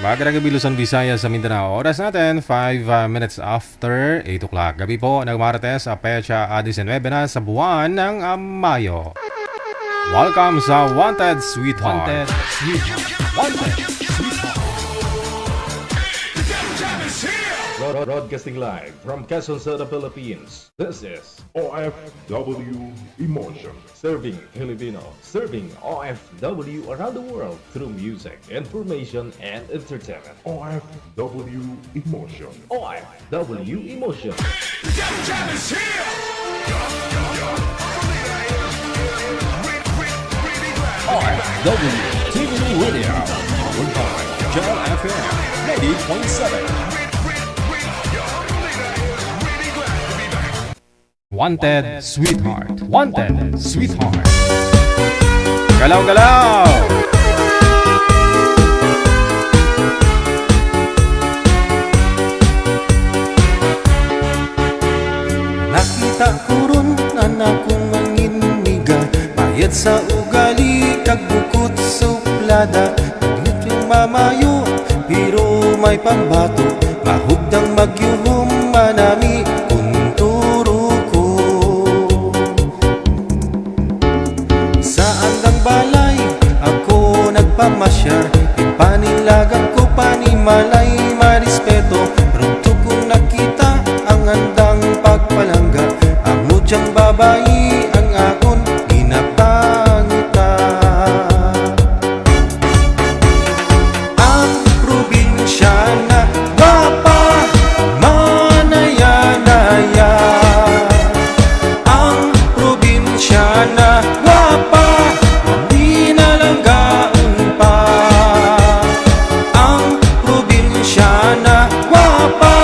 Magandang gabi Luzon, Visayas sa Mindanao. Oras natin 5 minutes after 8 o'clock. Gabi po ng Martes, Pecha 19 na sa buwan ng Mayo. Welcome sa Wanted Sweetheart. Wanted Sweetheart. Broadcasting live from Quezon City, Philippines. This is OFW Emotion. Serving Filipino, serving OFW around the world through music, information, and entertainment. OFW Emotion. OFW Emotion. OFW TV Radio. Powered by Jal FM 90.7. Wanted Sweetheart. Wanted Sweetheart. Galaw-galaw! Nakita ko ron anak kong manginiga, bayad sa ugali kag bukod suplada. Naglit yung mamayo pero may pambato, mahugdang magyuhom manami kunturo ko. Saan lang balay ako nagpamasyar, ipanilagan ko panimalay marispeto. Rugto kong nakita ang handang pagpalangga, amo diyang babayi ang akon ginapangita. Ang probinsya na gwapa, manaya-naya. Ang probinsya na gwapa, hindi nalanggaon pa. Ang probinsya na gwapa,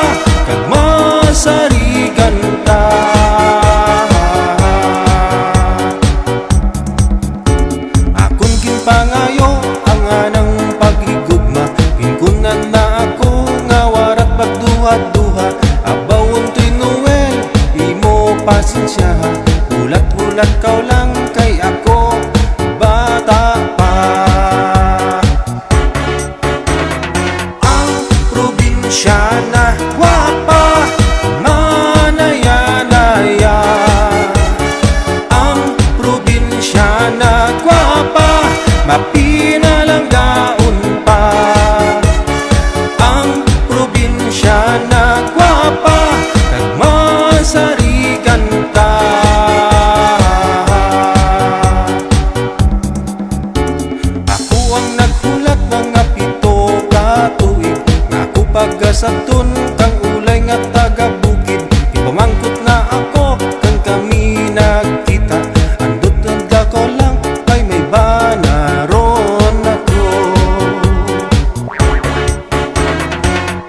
kag masarigan ta. Akon ginpangayo ang anang paghigugma, pinkunan na ako nga warat pagduha-duha. Abawon to'y Noel, imo pasensyaha, ulat-ulat kaw lang kay ako bata pa. Ang probinsya na gwapa, manaya-naya. Ang probinsya na gwapa, mapinalanggaon pa. Ang probinsya na gwapa, kag masarigan ta. Ako ang naghulat mga 7 ka tuig, nga ako pagkasabton kang ulay nga taga-bukid. Ipamangkot na ako kang kami nagkita, andot ko lang kay may banaron ako.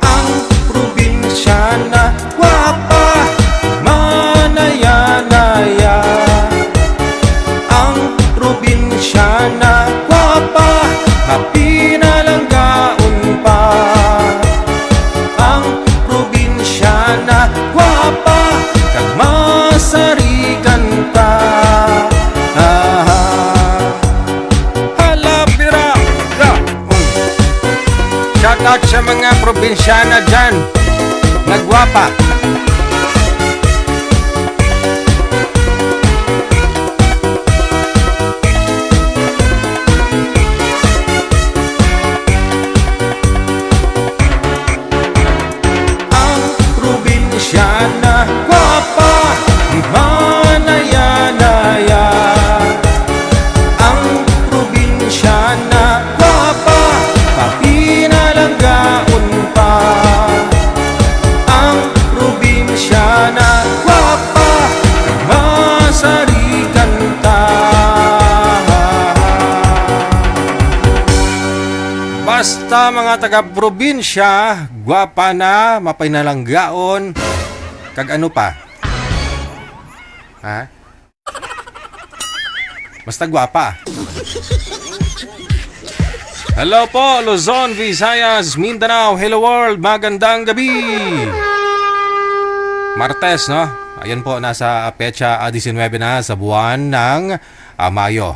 Ang probinsya na gwapa, manaya-naya. Ang probinsya na gwapa, mapinalanggaon pa. Ang probinsya na gwapa, kag masarigan ta. Hala, pira! Shout out sa mga probinsyana dyan, nagwapa. Ang probinsya na gwapa, manaya-naya. Ang probinsya na gwapa, mapinalanggaon pa. Ang probinsya na gwapa, kag masarigan ta. Basta mga taga-probinsya, gwapa na, mapinalanggaon, kag ano pa? Ha? Basta gwapa. Hello po, Luzon, Visayas, Mindanao, hello world, magandang gabi. Martes, no? Ayan po, nasa Pecha 19 na sa buwan ng Mayo.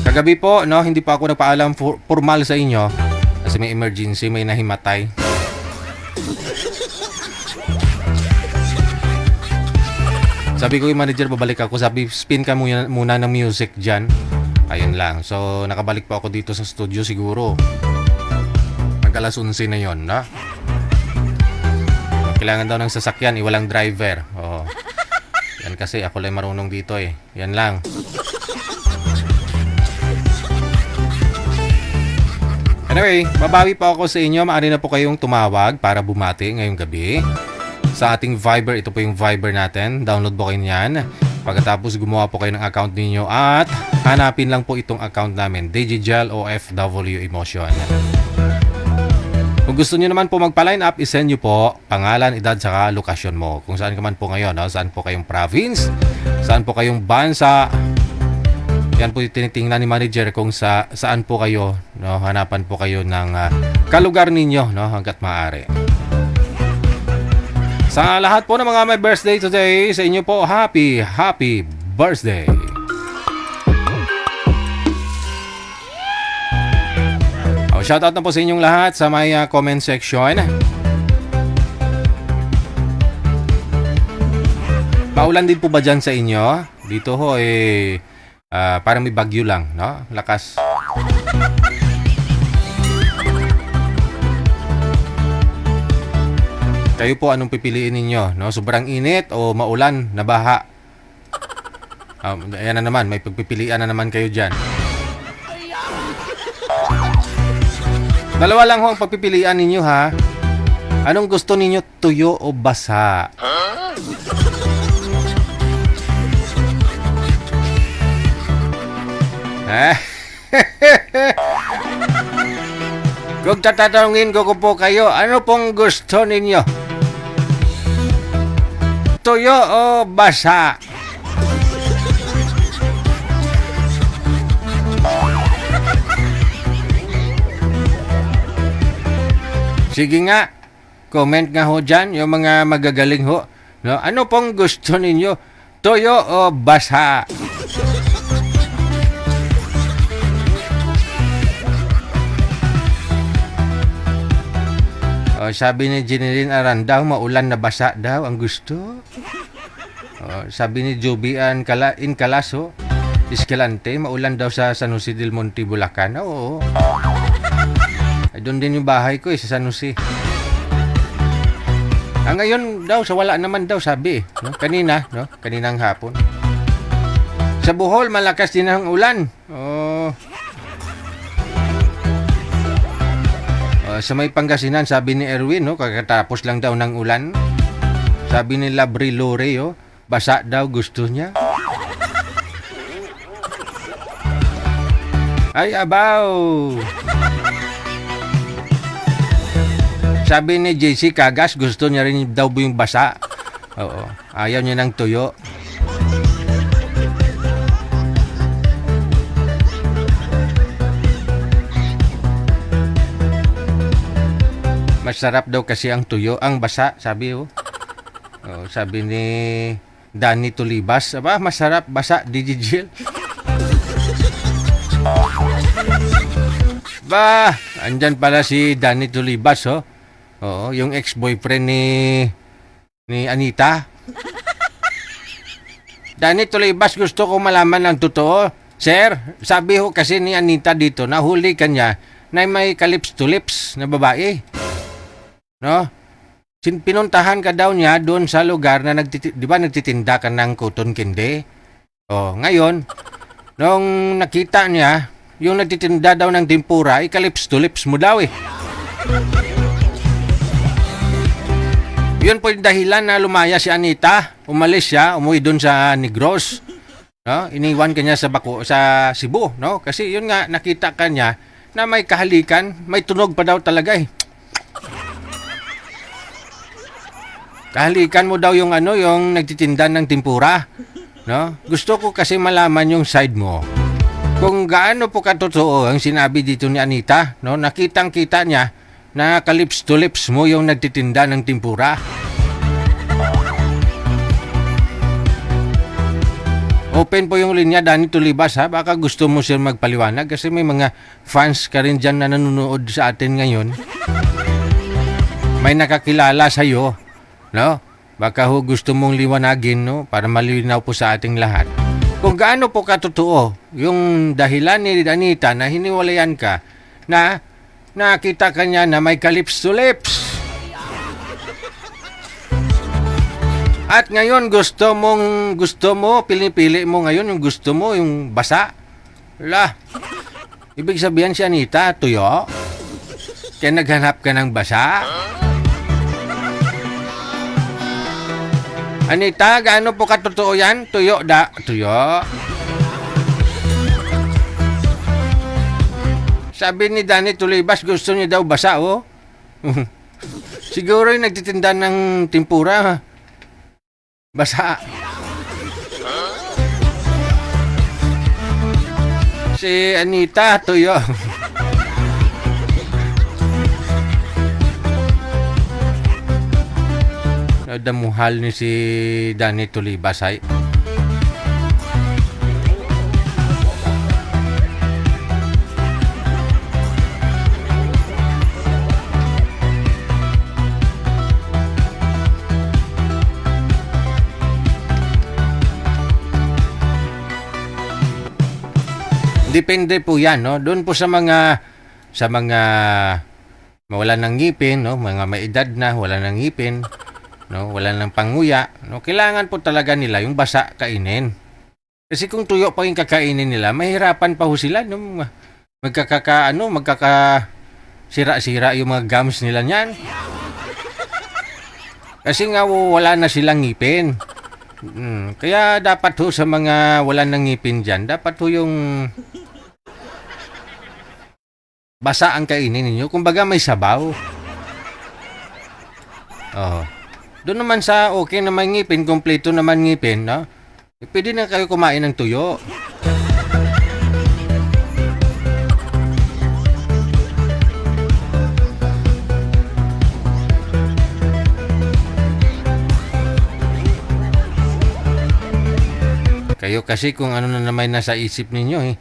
Kagabi po, no, hindi pa ako nagpaalam formal sa inyo Kasi may emergency, may nahimatay. Sabi ko yung manager, babalik ako. Sabi, spin ka muna ng music dyan. Ayun lang. So, nakabalik po ako dito sa studio siguro. Mag-alas 11 na yun, na? Kailangan daw ng sasakyan, iwalang driver. Oo. Yan kasi, ako lang marunong dito eh. Yan lang. Anyway, babawi po ako sa inyo. Maaari na po kayong tumawag para bumati ngayong gabi. Sa ating Viber, ito po yung Viber natin. Download po kayo niyan. Pagkatapos gumawa po kayo ng account ninyo at hanapin lang po itong account namin, Digigel OFW Emotion. Kung gusto niyo naman po magpa-line up, isend niyo po pangalan, edad, saka lokasyon mo. Kung saan ka man po ngayon, no? Saan po kayong province, saan po kayong bansa. Yan po yung tinitingnan ni manager kung saan po kayo, no? Hanapan po kayo ng kalugar ninyo, no? Hanggat maaari. Sa lahat po ng mga may birthday today, sa inyo po, happy birthday! Shoutout na po sa inyong lahat sa may comment section. Paulan din po ba dyan sa inyo? Dito ho parang may bagyo lang, no? Lakas. Kayo po, anong pipiliin ninyo? No? Sobrang init o maulan, nabaha? Ayan na naman, may pagpipilian na naman kayo dyan. Dalawa lang ho ang pagpipilian ninyo, ha? Anong gusto ninyo, tuyo o basa? Kung tatanungin ko po kayo, ano pong gusto ninyo? Tuyo o basa? Sige nga, comment nga ho dyan, yung mga magagaling ho. No? Ano pong gusto ninyo? Tuyo o basa? Sabi ni Jeneline Aranda, maulan na basa daw ang gusto. Sabi ni Jobian Calaso, Escalante, maulan daw sa San Jose del Monte, Bulacan. Oo. Doon din yung bahay ko sa San Jose. Ngayon daw, sa wala naman daw, sabi. No? Kanina, no? Kaninang hapon. Sa Bohol, malakas din ang ulan. Sa may Pangasinan, sabi ni Erwin, no, kakatapos lang daw ng ulan. Sabi ni Labri Lore, basa daw gusto niya. Ay, abaw! Sabi ni JC Kagas, gusto niya rin daw yung basa. Oo, ayaw niya ng tuyo. Masarap daw kasi ang tuyo, ang basa, sabi sabi ni Danny Tulibas, masarap, basa, Digigel. Andyan pala si Danny Tulibas, Oo, yung ex-boyfriend ni Anita. Danny Tulibas, gusto ko malaman ng totoo. Sir, sabi ho kasi ni Anita dito, nahuli kanya na may ka-lips to lips na babae. No? Pinuntahan ka daw niya doon sa lugar na nagtitinda ka ng cotton candy. Ngayon, nung nakita niya, yung nagtitinda daw ng tempura, ka-lips to lips mo daw . Yun po yung dahilan na lumaya si Anita. Umalis siya, umuwi doon sa Negros. No? Iniwan kanya sa Cebu, no? Kasi yun nga, nakita kanya na may kahalikan, may tunog pa daw talaga . Kahalikan mo daw yung yung nagtitinda ng tempura, no? Gusto ko kasi malaman yung side mo. Kung gaano po katotoo ang sinabi dito ni Anita, no? Nakitang-kita niya na ka-lips to lips mo yung nagtitinda ng tempura. Open po yung linya, Danny Tulibas ha. Baka gusto mo sir magpaliwanag kasi may mga fans ka rin dyan na nanonood sa atin ngayon. May nakakilala sa'yo, no? Baka ho gusto mong liwanagin, no? Para malinaw po sa ating lahat. Kung gaano po katotoo yung dahilan ni Danita na hiniwalayan ka na nakita ka niya na may ka-lips to lips. At ngayon gusto mo, pili mo ngayon yung gusto mo, yung basa. Wala. Ibig sabihin si Anita, tuyo. Kaya naghanap ka ng basa. Anita, gaano po katotoo yan? Tuyo. Sabi ni Danny Tulibas, gusto niya daw basa, oh. Siguro yung nagtitinda ng tempura, basa. Si Anita, tuyo. Damuhal ni si Danny Tulibas ay. Depende po yan, no? Doon po sa mga mawalan ng ngipin, no? Mga may edad na, wala ng ngipin, no? Wala ng panguya, no? Kailangan po talaga nila yung basa kainin. Kasi kung tuyo pa yung kakainin nila, mahirapan pa ho sila, no? Magkakasira-sira yung mga gums nila niyan. Kasi nga wala na silang ngipin. Kaya dapat ho sa mga wala ng ngipin dyan, dapat ho yung basa ang kainin ninyo. Kumbaga may sabaw. Oh. Doon naman sa okay naman ngipin, kompleto naman ngipin, no? Pwede na kayo kumain ng tuyo. Kayo kasi kung ano na naman nasa isip ninyo eh.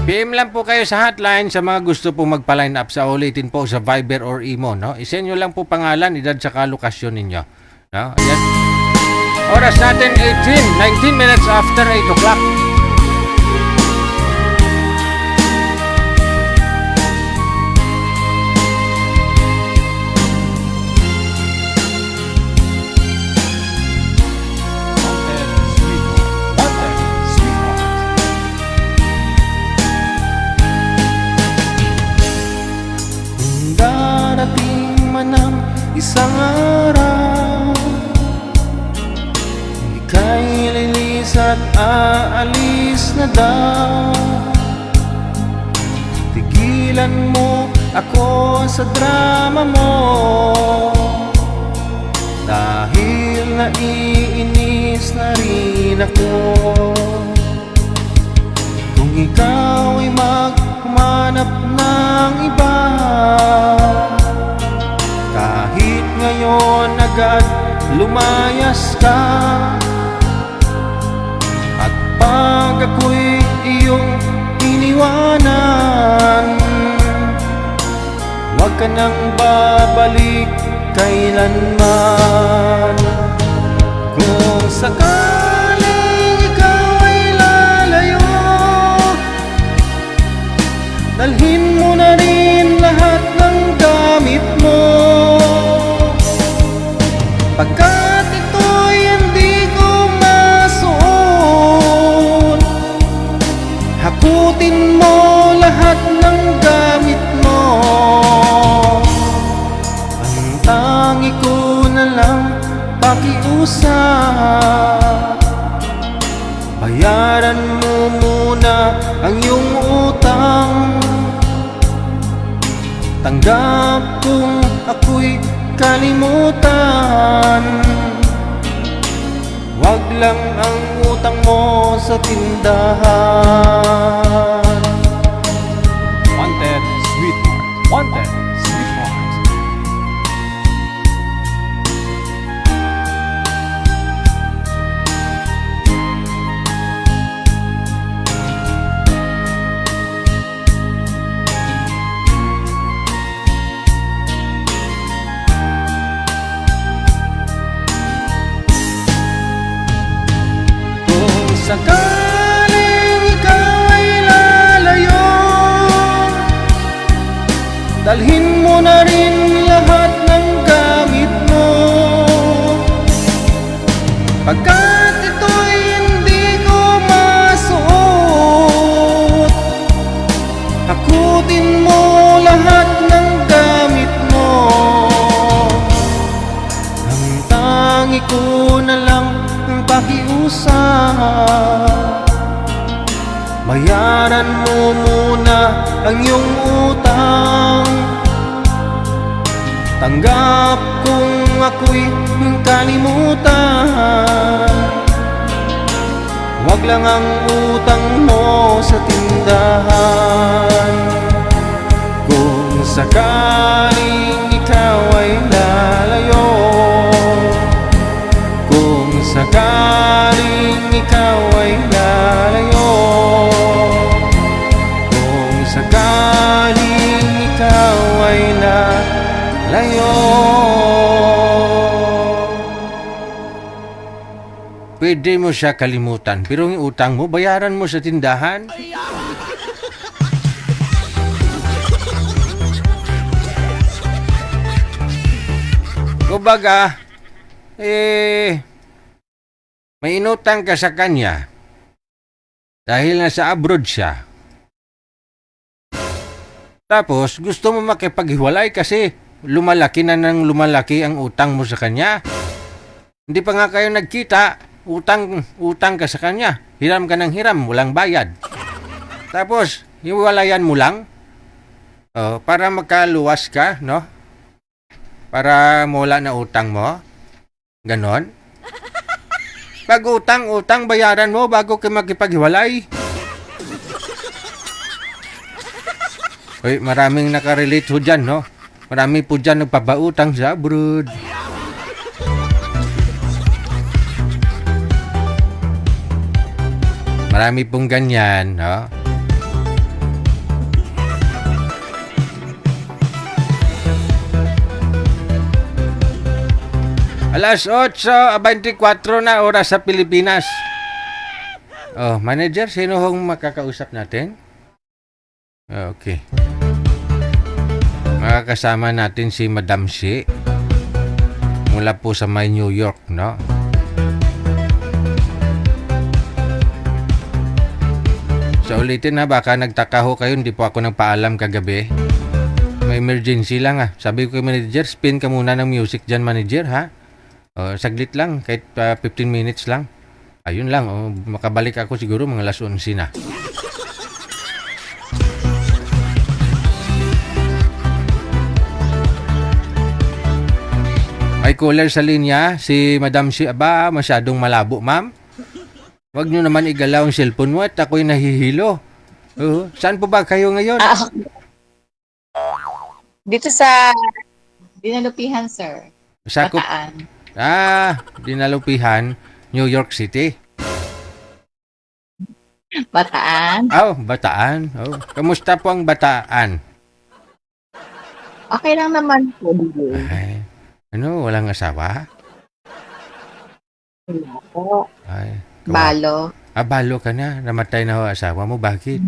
PM lang po kayo sa hotline sa mga gusto pong magpa-line up sa ulitin po sa Viber or Imo, no? I-send nyo lang po pangalan, edad saka lokasyon ninyo. No? Ayan. Oras natin 19 minutes after 8 o'clock. Isang araw, ika'y lilis at aalis na daw. Tigilan mo ako sa drama mo, dahil naiinis na rin ako. Kung ikaw ay maghumanap ng iba, kahit ngayon agad lumayas ka, at pag ako'y iyong iniwanan, huwag ka nang babalik kailanman. Kung sakaling ikaw ay lalayo, dalhin mo na rin lahat ng gamit mo, pagkat ito'y hindi ko masuot. Hakutin mo lahat ng gamit mo, ang tangi ko na lang pakiusap, bayaran mo muna ang iyong utang. Tanggap kung ako'y kalimutan, Wag lang ang utang mo sa tindahan. Wanted, sweetheart. Wanted, sweetheart. Kung sakaling ikaw ay lalayo, dalhin mo na rin lahat ng gamit mo. Pagkat ito'y hindi ko masuot, hakutin mo lahat ng gamit mo. Ang tangi ko na lang ang pakiusap, bayaran mo muna ang iyong utang. Tanggap kung ako'y kalimutan. Wag lang ang utang mo sa tindahan. Kung sakaling ikaw ay lalayo, kung sakaling ikaw ay lalayo, kung sakaling ikaw ay lalayo. Pwede mo siya kalimutan, pero yung utang mo, bayaran mo sa tindahan. Kumbaga, may inutang ka sa kanya dahil nasa abroad siya. Tapos, gusto mo makipaghiwalay kasi lumalaki na ng lumalaki ang utang mo sa kanya. Hindi pa nga kayo nagkita, utang ka sa kanya. Hiram ka ng hiram, walang bayad. Tapos, hiwalayan mo lang para magkaluwas ka, no? Para mawala na utang mo. Ganon. Pag utang, bayaran mo bago ka makipaghiwalay. Uy, maraming nakarelate ho dyan, no? Marami po dyan nagpapautang sa abroad. Marami pong ganyan, no? Alas 8:24 na oras sa Pilipinas. Oh, manager, sino hong makakausap natin? Okay. Makakasama natin si Madam Shi mula po sa may New York, no? So ulitin na, baka nagtaka ho kayo, hindi po ako nagpaalam kagabi. May emergency lang Sabi ko kay manager, spin ka muna ng music dyan, manager, ha? Saglit lang, kahit 15 minutes lang. Ayun lang, makabalik ako siguro mga alas 11 na. May caller sa linya, si Madam Shi. Aba, masyadong malabo, ma'am. Huwag nyo naman igalaw ang cellphone mo at ako'y nahihilo. Saan po ba kayo ngayon? Dito sa Dinalupihan, sir. Sakop. Bataan. Dinalupihan, New York City. Bataan. Bataan. Kamusta po ang Bataan? Okay lang naman po. Ay, walang asawa? Wala po. Ay, Balo. balo ka na. Namatay na ho asawa mo. Bakit?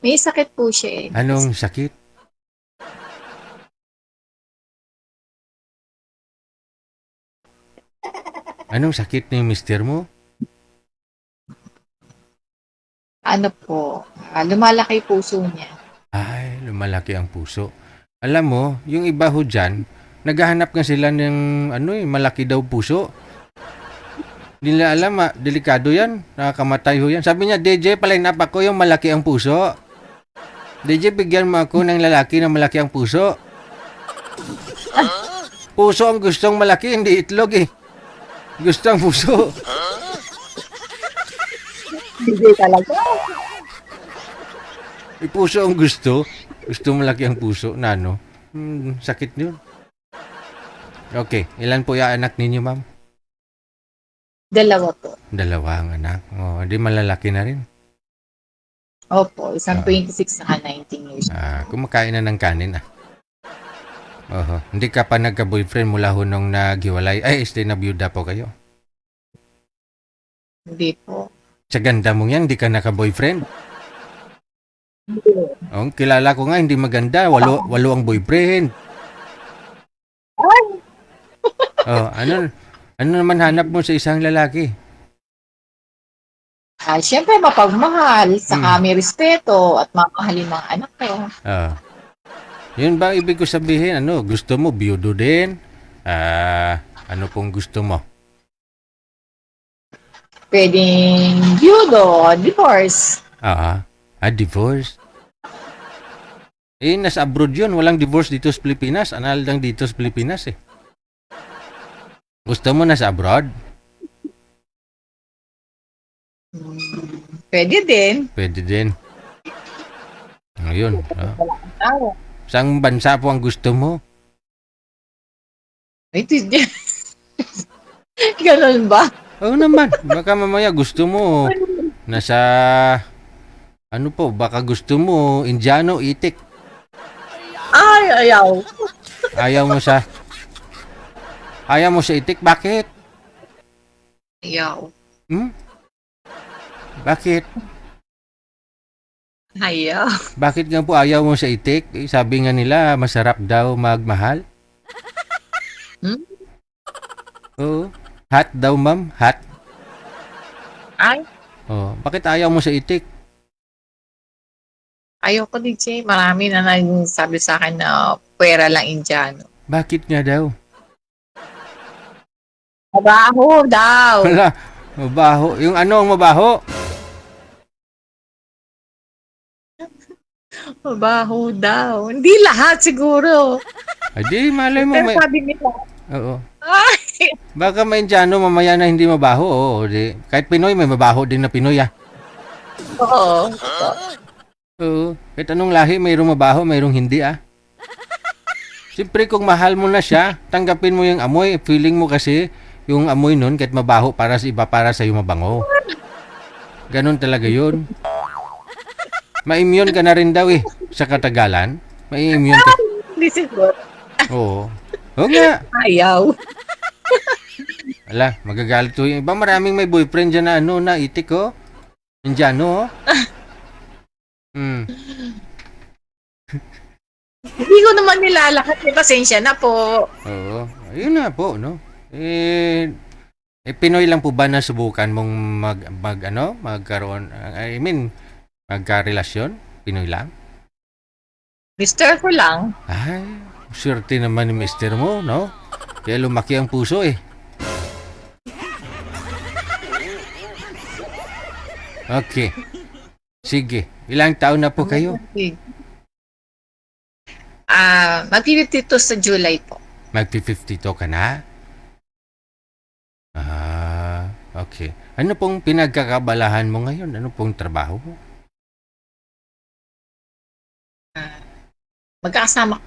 May sakit po siya Anong sakit? Anong sakit ni mister mo? Ano po, lumalaki puso niya. Ay, lumalaki ang puso. Alam mo, yung iba ho dyan, naghahanap nga sila ng malaki daw puso. Hindi nila alam, delikado yan. Nakakamatay ho yan. Sabi niya, DJ, palinap ako yung malaki ang puso. DJ, bigyan mo ako ng lalaki na malaki ang puso. Puso ang gustong malaki, hindi itlog eh. Gusto ang puso. Hindi talaga. May puso ang gusto. Gusto malaki ang puso na ano. Sakit yun. Okay, ilan po yung anak ninyo, ma'am? 2 po. 2 ang anak. Oh, di malalaki na rin. Opo, isang 26 saka 19 years. Kumakain na ng kanin Oho. Hindi ka pa nagka-boyfriend mula ho nung naghiwalay. Ay, stay na byuda po kayo. Hindi po. Sa ganda mong yan, hindi ka naka-boyfriend. Hindi. Oh, kilala ko nga, hindi maganda. Walo ang boyfriend. Oh, ano naman hanap mo sa isang lalaki? Siyempre, mapagmahal, saka may respeto at mamahalin ng anak ko. Yun ba ang ibig ko sabihin? Ano, gusto mo biyudo din? Ano pong gusto mo? Pwedeng byudo, divorce. Divorce. Nasa abroad yun. Walang divorce dito sa Pilipinas. Anal lang dito sa Pilipinas eh. Gusto mo nasa abroad? Pwede din. Pwede din. Ayun. Tao. Saang bansa po ang gusto mo? Ito din. Ganun ba? Oo naman. Baka mamaya gusto mo nasa... Ano po? Baka gusto mo Indiano, itik. Ay, ayaw. Ayaw mo sa itik? Bakit? Ayaw. Bakit? Ayaw. Bakit nga po ayaw mo sa itik? Sabi nga nila, masarap daw magmahal. Oo. Hot daw, ma'am. Hot. Ay, Bakit ayaw mo sa itik? ayaw ko DJ. Marami na nagsabi sa akin na pwera lang Indiano. Bakit nga daw? Mabaho daw. Wala. Mabaho. Yung ano ang mabaho? Mabaho daw. Hindi lahat siguro. Di, malay mo. Pero sabi nila. Oo. Ay, Baka may Indiano mamaya na hindi mabaho. Oo, di. Kahit Pinoy, may mabaho din na Pinoy oo. Oo. Kahit anong lahi, mayroong mabaho, mayroong hindi Siyempre kung mahal mo na siya, tanggapin mo yung amoy. Feeling mo kasi yung amoy nun, kahit mabaho para sa iba, para sa iyo mabango. Ganon talaga yun. Ma-immune ka na rin daw sa katagalan. Ma-immune ka. Hindi siguro. Oo. Oo nga. Ayaw. Ala, magagalit to yung iba. Maraming may boyfriend dyan na na itik Indiano Hindi ko naman nilalahat. Pasensya na po. Oo. Ayun na po, no? Pinoy lang po ba na subukan mong magkaroon, magkarelasyon? Pinoy lang? Mister ko lang. Ay, swerte naman ni mister mo, no? Kaya lumaki ang puso Okay. Sige. Ilang taon na po kayo? Mag-52 sa July po. Magpi-52 ka na? Okay. Ano pong pinagkakabalahan mo ngayon? Ano pong trabaho mo? Magkakasama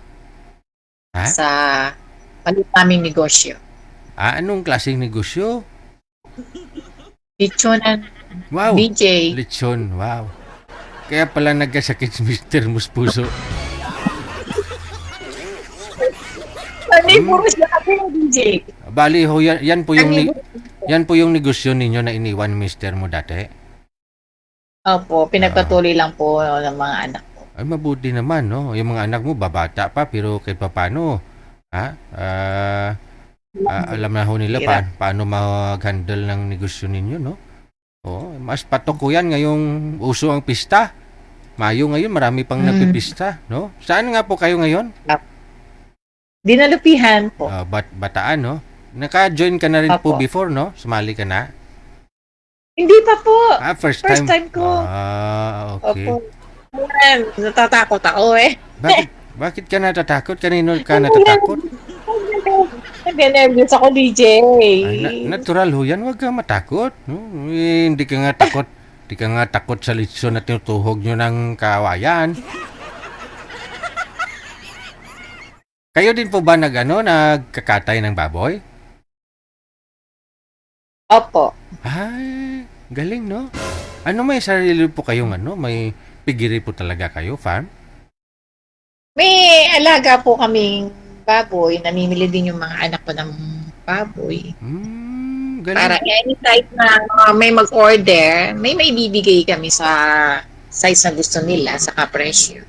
Ha? sa palit naming negosyo. Anong klaseng negosyo? Lechonan, Wow! DJ. Lechon, wow. Kaya pala nagkasakit si Mr. Muspuso. Puro siya kasi yung DJ. Bali ho, yan po yung negosyo ninyo na iniwan ni Mr. mo dati. Opo, pinagpatuloy lang po ng mga anak ko. Ay, mabuti naman, no? Yung mga anak mo, babata pa, pero kahit paano, alam na ho nila paano mag-handle ng negosyo ninyo, no? Mas patok ko yan ngayong uso ang pista. Mayo ngayon, marami pang napipista, no? Saan nga po kayo ngayon? Dinalupihan po. Bataan, no? Naka-join ka na rin po Apo. before, no? Sumali ka na? Hindi pa po. First First time. time ko. Okay. Opo. Natatakot ako Bakit ka natatakot? Kanino ka natatakot? Nag-nervous ako, DJ. Ay, natural ho yan. Huwag ka matakot. No? Hindi ka nga takot. Hindi ka nga takot sa litson na tinutuhog nyo ng kawayan. Kayo din po ba nagkakatay ng baboy? Opo. Ay, galing, no? Ano, may sarili po kayong may pigiri po talaga kayo, farm? May alaga po kaming baboy. Namimili din yung mga anak ko ng baboy. Galing. Para anytime na may mag-order, may bibigay kami sa size na gusto nila, sa presyo.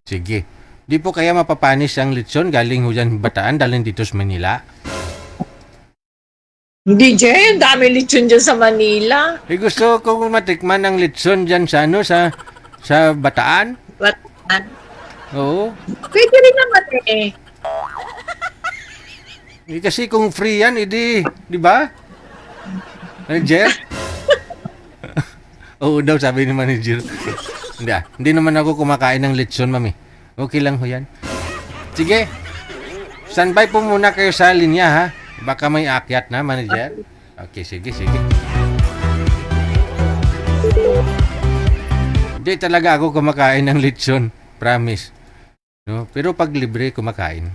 Sige. Di po kaya mapapanis ang litson galing ho dyan Bataan, dalhin dito sa Manila? Hindi, Jay. Ang dami lechon dyan sa Manila. Gusto ko matikman ang litson dyan sa Bataan. But, Oo. pwede rin naman eh. Kasi kung free yan, di ba? Manager? Oo daw, sabi ni manager. Hindi naman ako kumakain ng litson, mami. Okay lang ho yan. Sige. Standby po muna kayo sa linya, ha? Baka may akyat na, manager. Okay, sige. Hindi talaga ako kumakain ng litson. Promise. No? Pero pag libre, kumakain.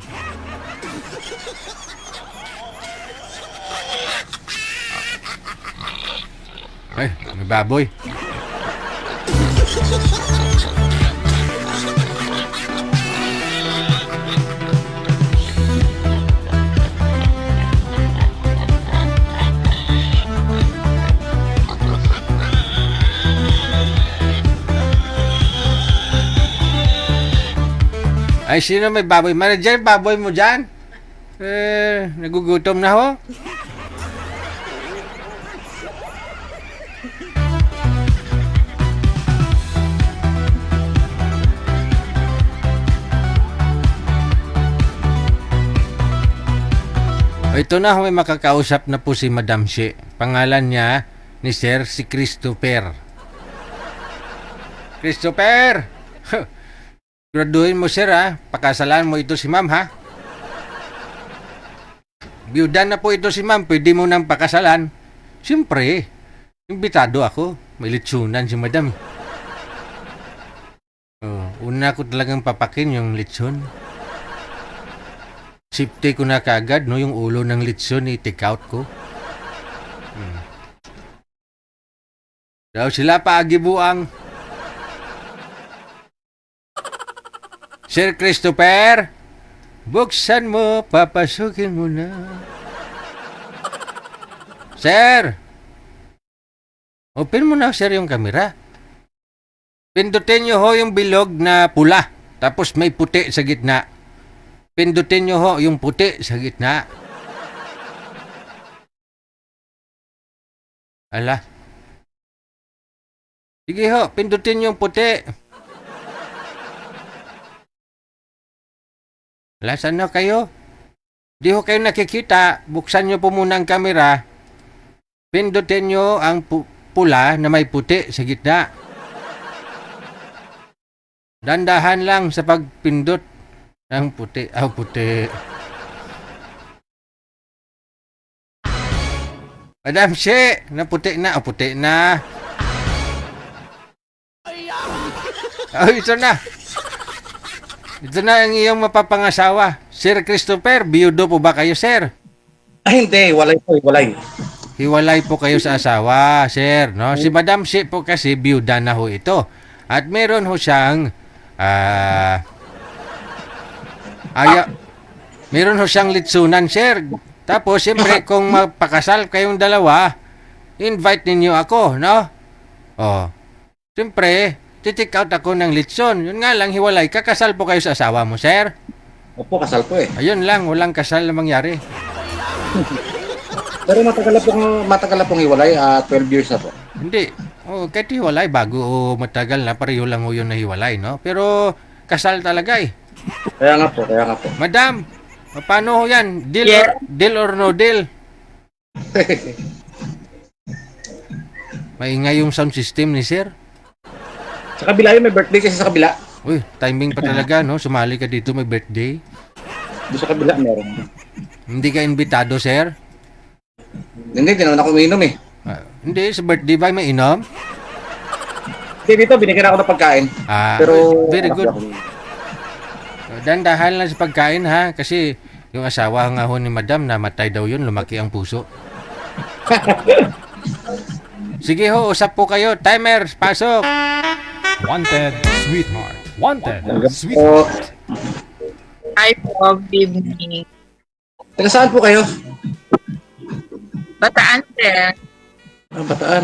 Ay, may baboy. Ay, sino may baboy? Manager, baboy mo dyan? Nagugutom na ho. Ito na ho, may makakausap na po si Madam She. Pangalan niya ni Sir si Christopher. Christopher! Graduhin mo, sir, ha? Pakasalan mo ito si ma'am, ha? Biyuda na po ito si ma'am. Pwede mo nang pakasalan. Siyempre, imbitado ako. May litsunan si madam. Una ko talagang papakin yung litsun. Safety ko na kaagad, no? Yung ulo ng litsun, i-take out ko. Daw sila paagibuang. Sir Christopher, buksan mo, papasukin mo na. Sir, open mo na, sir, yung camera. Pindutin nyo ho yung bilog na pula, tapos may puti sa gitna. Pindutin nyo ho yung puti sa gitna. Ala. Sige ho, pindutin yung puti. Lasan na kayo? Di ho kayo nakikita. Buksan nyo po muna ang camera. Pindutin nyo ang pula na may puti sa gitna. Dandahan lang sa pagpindot ng puti. Puti. Madam She, naputi na. Puti na. Ito na. Ito na ang iyong mapapangasawa. Sir Christopher, biyudo po ba kayo, sir? Ay, hindi. Walay po, walay. Hiwalay po kayo sa asawa, sir. No? Si Madam She po kasi biyuda na ho ito. At meron ho siyang meron ho siyang litsunan, sir. Tapos, siyempre, kung magpakasal kayong dalawa, invite ninyo ako, no? Siyempre, titik out ako ng litson. Yun nga lang, hiwalay. Kakasal po kayo sa asawa mo, sir? Opo, kasal po eh. Ayun lang, walang kasal na mangyari. Pero matagal na pong hiwalay, 12 years na po. Hindi. Kahit hiwalay, bago matagal na, pareho lang ho yun na hiwalay, no? Pero, kasal talaga eh. Kaya nga po. Madam, paano ho yan? Deal or no deal? Maingay yung sound system ni sir. Sa kabila yun, may birthday kasi sa kabila. Uy, timing pa talaga, no? Sumali ka dito, may birthday. Doon sa kabila meron. Hindi ka imbitado, sir? Hindi naman ako umiinom eh. Hindi, sa birthday ba may inom? Hindi, dito binigyan ako ng pagkain. Pero Very good. Dandahan lang sa pagkain, ha? Kasi yung asawa nga ho ni madam, namatay daw yun, lumaki ang puso. Sige ho, usap po kayo. Timer, pasok! Wanted Sweetheart. Wanted So, Sweetheart. Hi po, good evening. taga saan po kayo? Bataan, sir. Bataan.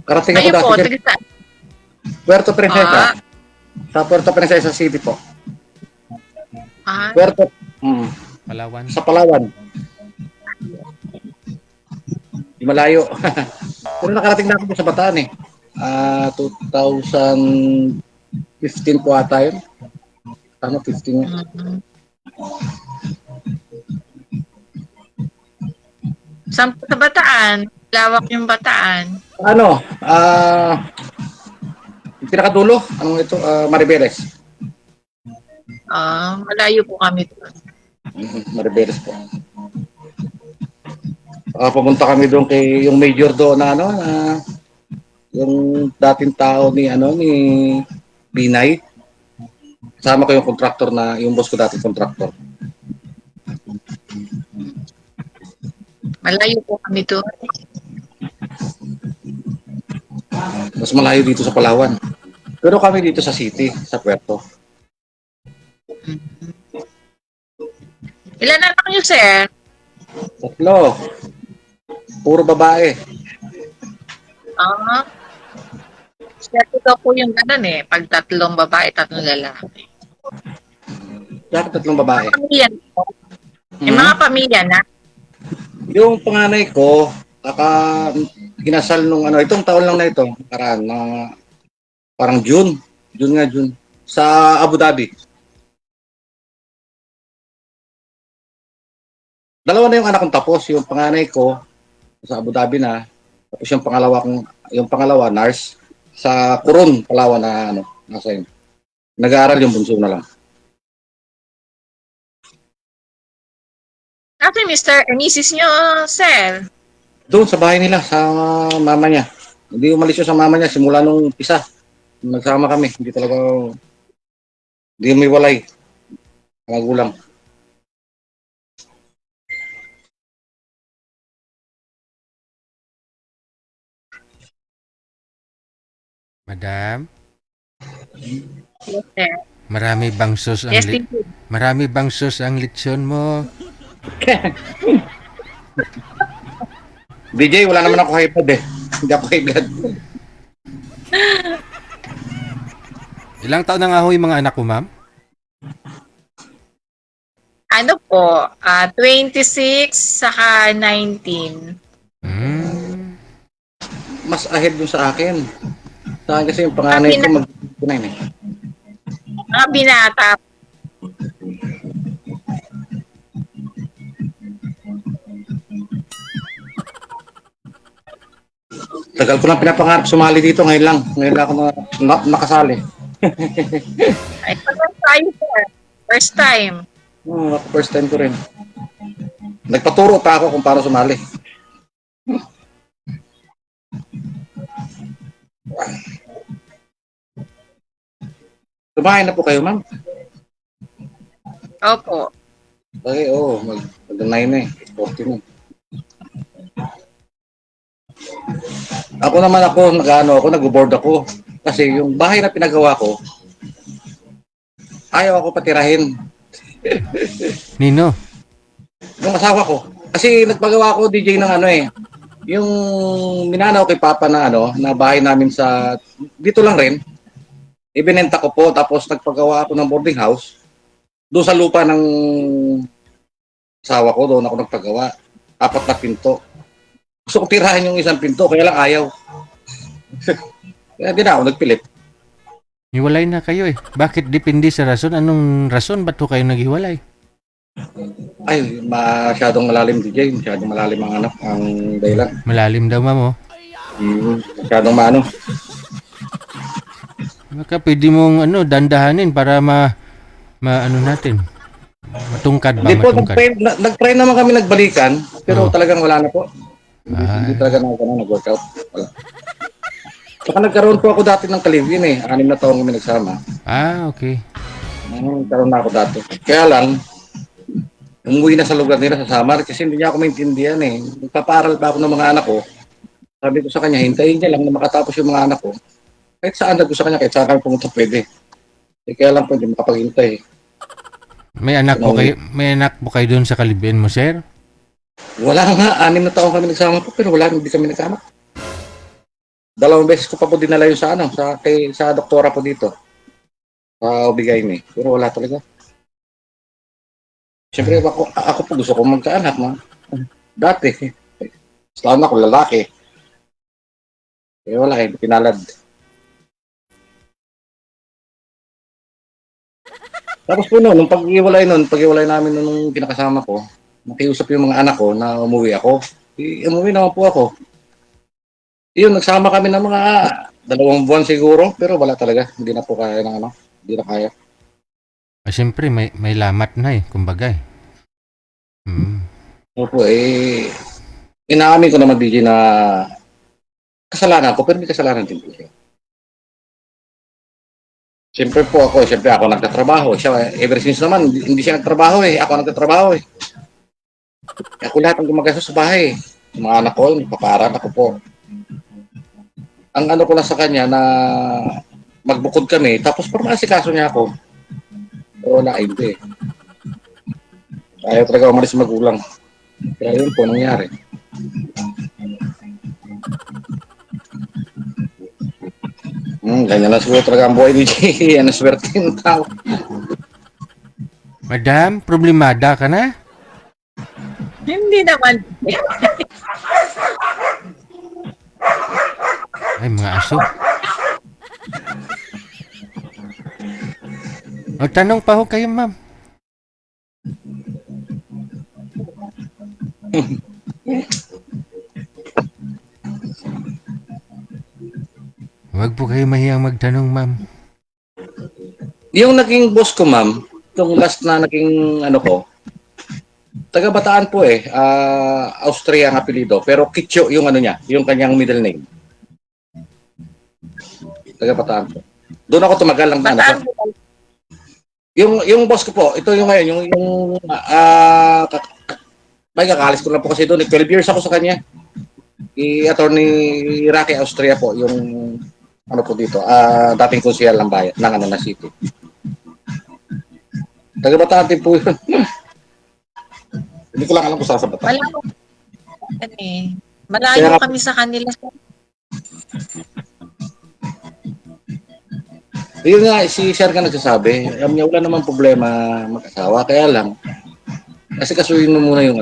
Karating ako Kayo po, dati dyan. taga Puerto Princesa. Ah. Sa Puerto Princesa City po. Ah, Puerto, Palawan. sa Palawan. Di malayo. Pero nakarating na ako sa Bataan eh. 2015 po ata yun. Tama, 15 yun. Saan po sa Bataan? Lawak yung Bataan. Ano? Yung pinakadulo? Anong ito? Maribeles. Malayo po kami doon. Maribeles po. Pumunta kami doon kay yung major doon na ano na yung dating tao ni Binay. Kasama ko yung contractor na yung boss ko dating contractor. Malayo po kami doon. Mas malayo dito sa Palawan. Pero kami dito sa city, sa Puerto. Ilan anak niyo, sir? 3. Puro babae. Swerte daw po yung ganun eh. Pag 3 babae, 3 lalaki. Dapat 3 babae. Pamilya po. May mga pamilya na. Yung panganay ko, kinasal nung itong taon lang na ito, parang June. June. Sa Abu Dhabi. Dalawa na yung anak kong tapos. Yung panganay ko, sa Abu Dhabi na. Tapos yung pangalawa, nurse, sa Coron, Palawan na nasa yun. Nag-aaral yung bunso na lang. Ate, Mr. Anisis niyo, sir. Doon sa bahay nila, sa mama niya. Hindi umalis yun sa mama niya simula nung isa. Nagsama kami. Hindi may walay. Magulang. Madam, Yes, sir. marami bang sus ang Yes, li- thank you. marami bang sus ang lechon mo? DJ, wala naman ako high blood eh. Hindi ako high blood. Ilang taon na nga ho yung mga anak ko, ma'am? Ano po, 26 saka 19. Mas ahead dun sa akin. Sa akin kasi yung panganay ko mag-9 eh. Mga binata. Tagal ko lang pinapangarap sumali dito. Ngayon lang ako nakasali. Ay, first time, sir. First time. First time ko rin. Nagpaturo pa ako kung paano sumali. Kumain na po kayo, ma'am? Opo. Okay, mag-9 na eh. 14 na. Ako naman nag-board ako. Kasi yung bahay na pinagawa ko, ayaw ako patirahin. Nino? Yung asawa ko. Kasi nagpagawa ako DJ ng yung minanaw kay Papa na na bahay namin sa, dito lang rin. Ibinenta ko po, tapos nagpagawa ako ng boarding house. Doon sa lupa ng asawa ko, doon ako nagpagawa. 4 na pinto. Gusto ko tirahin yung isang pinto, kaya lang ayaw. Kaya di na ako nagpilit. Hiwalay na kayo eh. Bakit depende sa rason? Anong rason? Ba't ho kayo naghiwalay? Ay, masyadong malalim DJ, masyadong malalim ang dahilan. Malalim daw, ma'am, oh. Masyadong maano. Baka pwede mong dandahanin para maano natin. Matungkad ba? Hindi po, Matungkad? nag-try naman kami nagbalikan, pero Oh. talagang wala na po. Hindi talaga nag-workout. Wala. Saka nagkaroon po ako dati ng kalivin eh. 6 na taon kami nagsama. Okay. Nagkaroon na ako dati. Kaya lang, umuwi na sa lugar nila sa Samar kasi hindi niya ako maintindihan eh. Nagpapaaral pa ako ng mga anak ko. Sabi ko sa kanya, hintayin niya lang na makatapos yung mga anak ko. Kahit saan nag sa kanya, kahit saan kami pumunta pwede. Kaya lang po, hindi makapaghintay. May anak po kayo doon sa Kalibin mo, sir? Wala nga, 6 na taon kami nagsama po, pero wala, hindi kami nagkaanak. 2 beses ko pa po dinala yun sa doktora po dito. Sa Obigayme. Pero wala talaga. Siyempre, ako po gusto ko magkaanak, dati. Saan ako lalaki. Wala pinalad. Tapos po nung pag-iwalay namin nung kinakasama ko, nakiusap yung mga anak ko na umuwi ako. Umuwi naman po ako. Yun, nagsama kami ng mga 2 buwan siguro, pero wala talaga. Hindi na po kaya ng hindi na kaya. Siyempre, may lamat na kumbaga Opo, inaamin ko naman DJ na kasalanan ko, pero may kasalanan din po siya. Siyempre ako nagtatrabaho. Siya, ever since naman, hindi siya nagtrabaho ako nagtatrabaho Ako lahat ang gumagastos sa bahay. Yung mga anak ko, paparal ako po. Ang ko lang sa kanya na magbukod kami, tapos asikaso niya ako. Wala, hindi. Ayaw talaga umalis magulang. Kaya yun po nangyari. Ganyan lang siguro talaga ang buhay ni Jay. Ano swerte ng tao. Madam, problemada ka na? Hindi naman. Ay, mga aso. Magtanong pa ho kayo, ma'am. Huwag po kayo mahiyang magtanong, ma'am. Yung naging boss ko, ma'am, yung last na naging taga Bataan po Austria ang apelido, pero Kitcho yung niya, yung kanyang middle name. Taga Bataan po. Doon ako tumagal ng Bataan. Yung boss ko po, ito yung ngayon, may kakaalis ko lang po kasi doon. 12 years ako sa kanya. Attorney Rocky Austria po, yung po dito, dating konsehal ng bayan, ng na city. Taga Bataan din po yun. Hindi ko lang alam kung saan sa Bataan. Wala ko. Malayo kami sa kanila. Yun nga, si Sir ka nagsasabi, alam niya wala namang problema mag-asawa, kaya lang, kasi kasuyin mo muna yung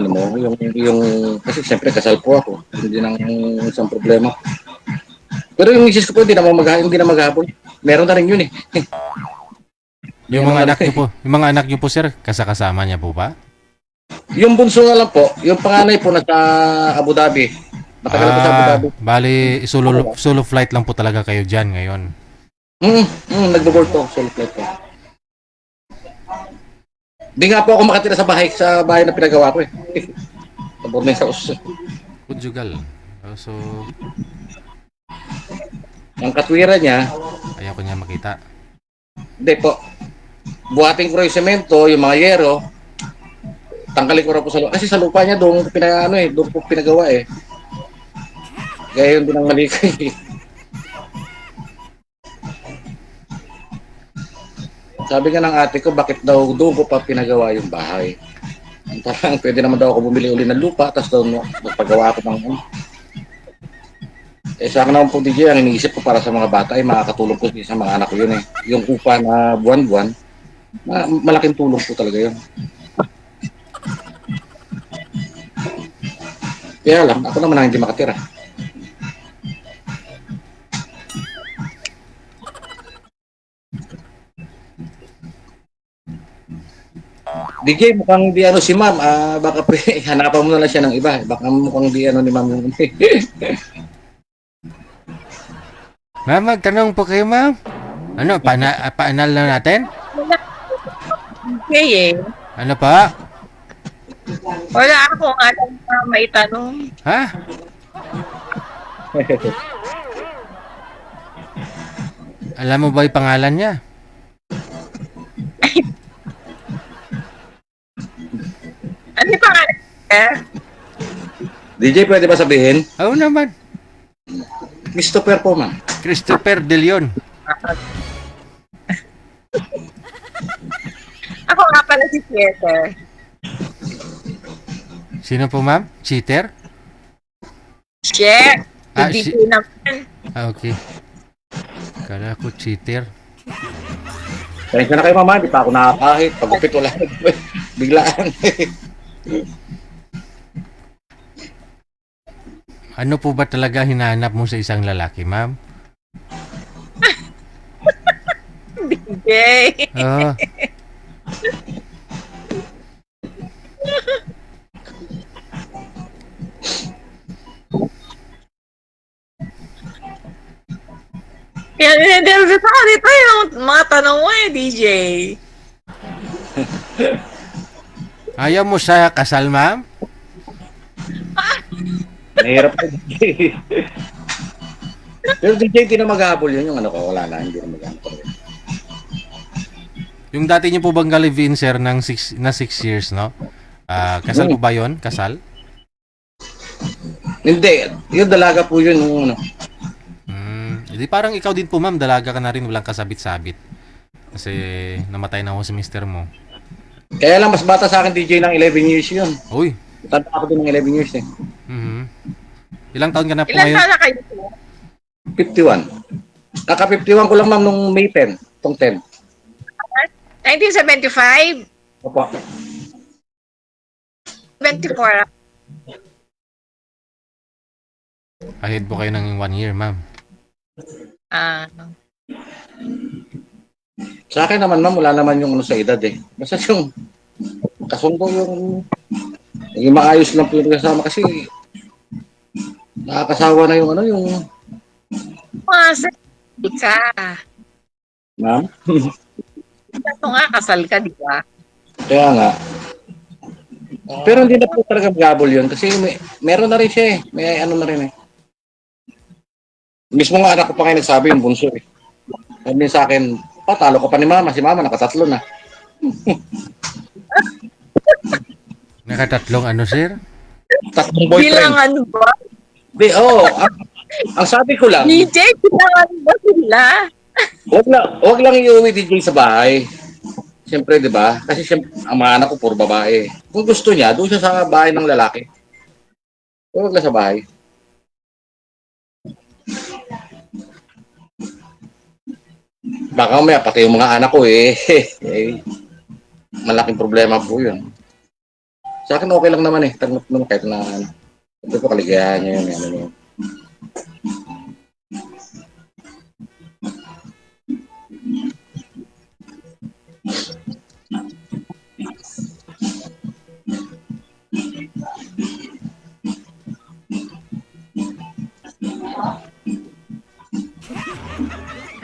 kasi siyempre kasal po ako, hindi nang isang problema. Pero yung misis ko po, hindi na maghapon. Meron na rin yun Yung mga anak niyo po, sir, kasama niya po ba? Yung bunso na lang po, yung panganay po nasa Abu Dhabi. Matagal po sa Abu Dhabi. Bali, solo flight lang po talaga kayo dyan ngayon. Nagbo-board po, solo flight po. Di nga po ako makatira sa bahay na pinagawa ko Sa Borneo House. Conjugal. So, Ang katwiran niya, ayaw ko niya makita. hindi po. Buhatin ko rin yung semento, yung mga yero. Tanggalin ko rin po sa lupa. Kasi sa lupa niya doon doon po pinagawa Kaya yun din ang mali ko Sabi nga ng ate ko, bakit daw doon ko pa pinagawa yung bahay? Parang pwede naman daw ako bumili uli ng lupa, tapos doon magpagawa ako ng sa akin naman po DJ, ang iniisip ko para sa mga bata ay makakatulong ko sa mga anak ko yun Yung upa na buwan-buwan, malaking tulong po talaga yun. Kaya lang, ako naman ang hindi makatira. DJ, mukhang di si ma'am. Baka hanapan mo na lang siya ng iba. Baka mukhang di ni ma'am yung Ma'am, magtanong po kayo, ma'am. Paanal na natin? Okay Ano pa? Wala akong alam na maitanong. Ha? Alam mo ba yung pangalan niya? Ano yung pangalan? DJ, pwede ba sabihin? Oo naman. Christopher po, ma'am. Christopher De Leon. Ako nga pala si Theater. Sino po, ma'am? Cheater? Share. Ah, Hindi si- ko naman. Ah, okay. Kala ko cheater. Kaya na kayo, mama. Di pa ako nakakahit. Pagupit wala. Biglaan. Ano po ba talaga hinahanap mo sa isang lalaki, ma'am? DJ. Oo. Kaya ninenervous ako dito yung mga tanong mo DJ. Ayaw mo sa kasal, ma'am? Mahirap po, DJ. Pero DJ, hindi na maghahabol yun. Yung ano ko, wala na. Hindi na maghahabol. Yung dati niyo po bang live-in, sir, ng 6 years, no? Kasal po ba yun? Kasal? Hindi. Yung dalaga po yun. Yung, ano. Hindi parang ikaw din po, ma'am. Dalaga ka na rin, walang kasabit-sabit. Kasi namatay na ako si mister mo. Kaya lang, mas bata sa akin, DJ, ng 11 years yun. Uy. Tanda ako din ng 11 years eh. Ilang taon ka na po Ilan ngayon? taon na kayo po? 51. Kaka-51 ko lang, ma'am, nung May 10. Itong 10. 1975? Opo. 24. Ahead po kayo ng 1 year, ma'am. Ah. Sa akin naman, ma'am, wala naman yung ano sa edad eh. Basta yung kasundo yung yung maayos lang po yung kasama kasi nakakasawa na yung ano yung Ka. ma'am. Ito nga, kasal ka, di ba? Kaya nga. Pero hindi na po talaga gabol yun kasi meron na rin siya eh. May ano na rin eh. Mismo nga anak ko pa kayo nagsabi yung bunso eh. Sabi sa akin, talo ko pa ni mama. Si mama nakatatlo na. Nakatatlong ano, sir? Tatlong Bilang boyfriend. ano ba? Di, ang sabi ko lang, DJ, bilang ano ba sila? wag lang iuwi DJ sa bahay. Siyempre, di ba? Kasi siyempre, ang mga anak ko puro babae. Kung gusto niya, doon siya sa bahay ng lalaki. Huwag lang sa bahay. Baka mamaya, pati yung mga anak ko eh. Malaking problema po yun. Sa akin okay lang naman eh. Tanggap naman kahit na ano. Ito po kaligayahan niya yun. Ano yun.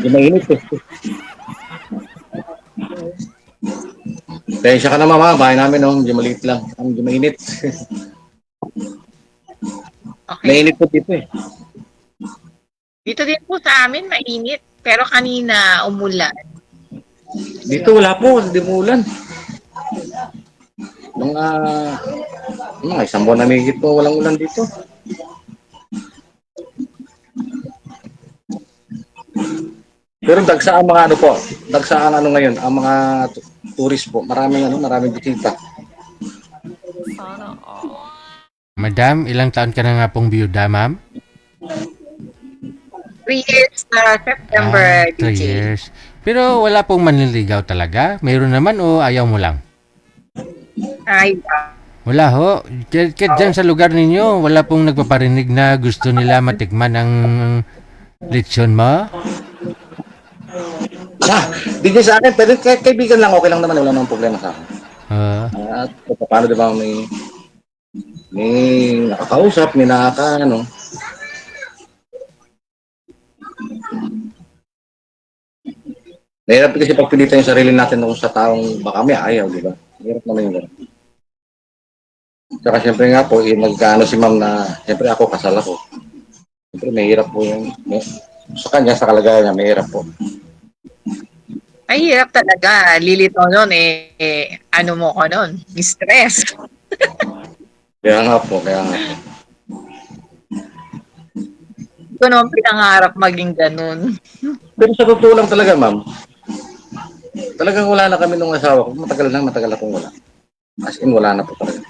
Hindi mainit eh. Tensya ka na mama, bahay namin no, hindi maliit lang. Hindi mainit. Okay. Mainit po dito eh. Dito din po sa amin, mainit. Pero kanina, umulan. Dito wala po, hindi mo ulan. Mga isang buwan na may higit po, walang ulan dito. Pero dagsa ang mga ano po, dagsa ang ano ngayon, ang mga tourist po, maraming bisita. Madam, ilang taon ka na nga pong biyuda, ma'am? 3 years na September, 3 DJ. years. Pero wala pong manliligaw talaga? Mayroon naman o ayaw mo lang? Ay, Wala ho. Kahit dyan sa lugar ninyo, wala pong nagpaparinig na gusto nila matikman ang lechon mo? Di sa akin, pwede kaibigan lang, okay lang naman, wala namang problema sa akin. At paano diba may nakakausap, may ano. Mahirap kasi pagpilitan yung sarili natin kung sa taong baka may ayaw, di ba? Hirap naman yung gano'n. Tsaka siyempre nga po, nagkaano si ma'am na, siyempre ako, kasal ako. Siyempre, mahirap po yung, sa kanya, sa kalagayan niya, mahirap po. Ay, hirap talaga. Lilitaw nun ano mo ko nun? Stress. Kaya nga po, kaya nga po. Hindi ko naman pinangarap maging ganun. Pero sa totoo lang talaga, ma'am, talagang wala na kami nung asawa ko. Matagal akong wala. As in, wala na po talaga.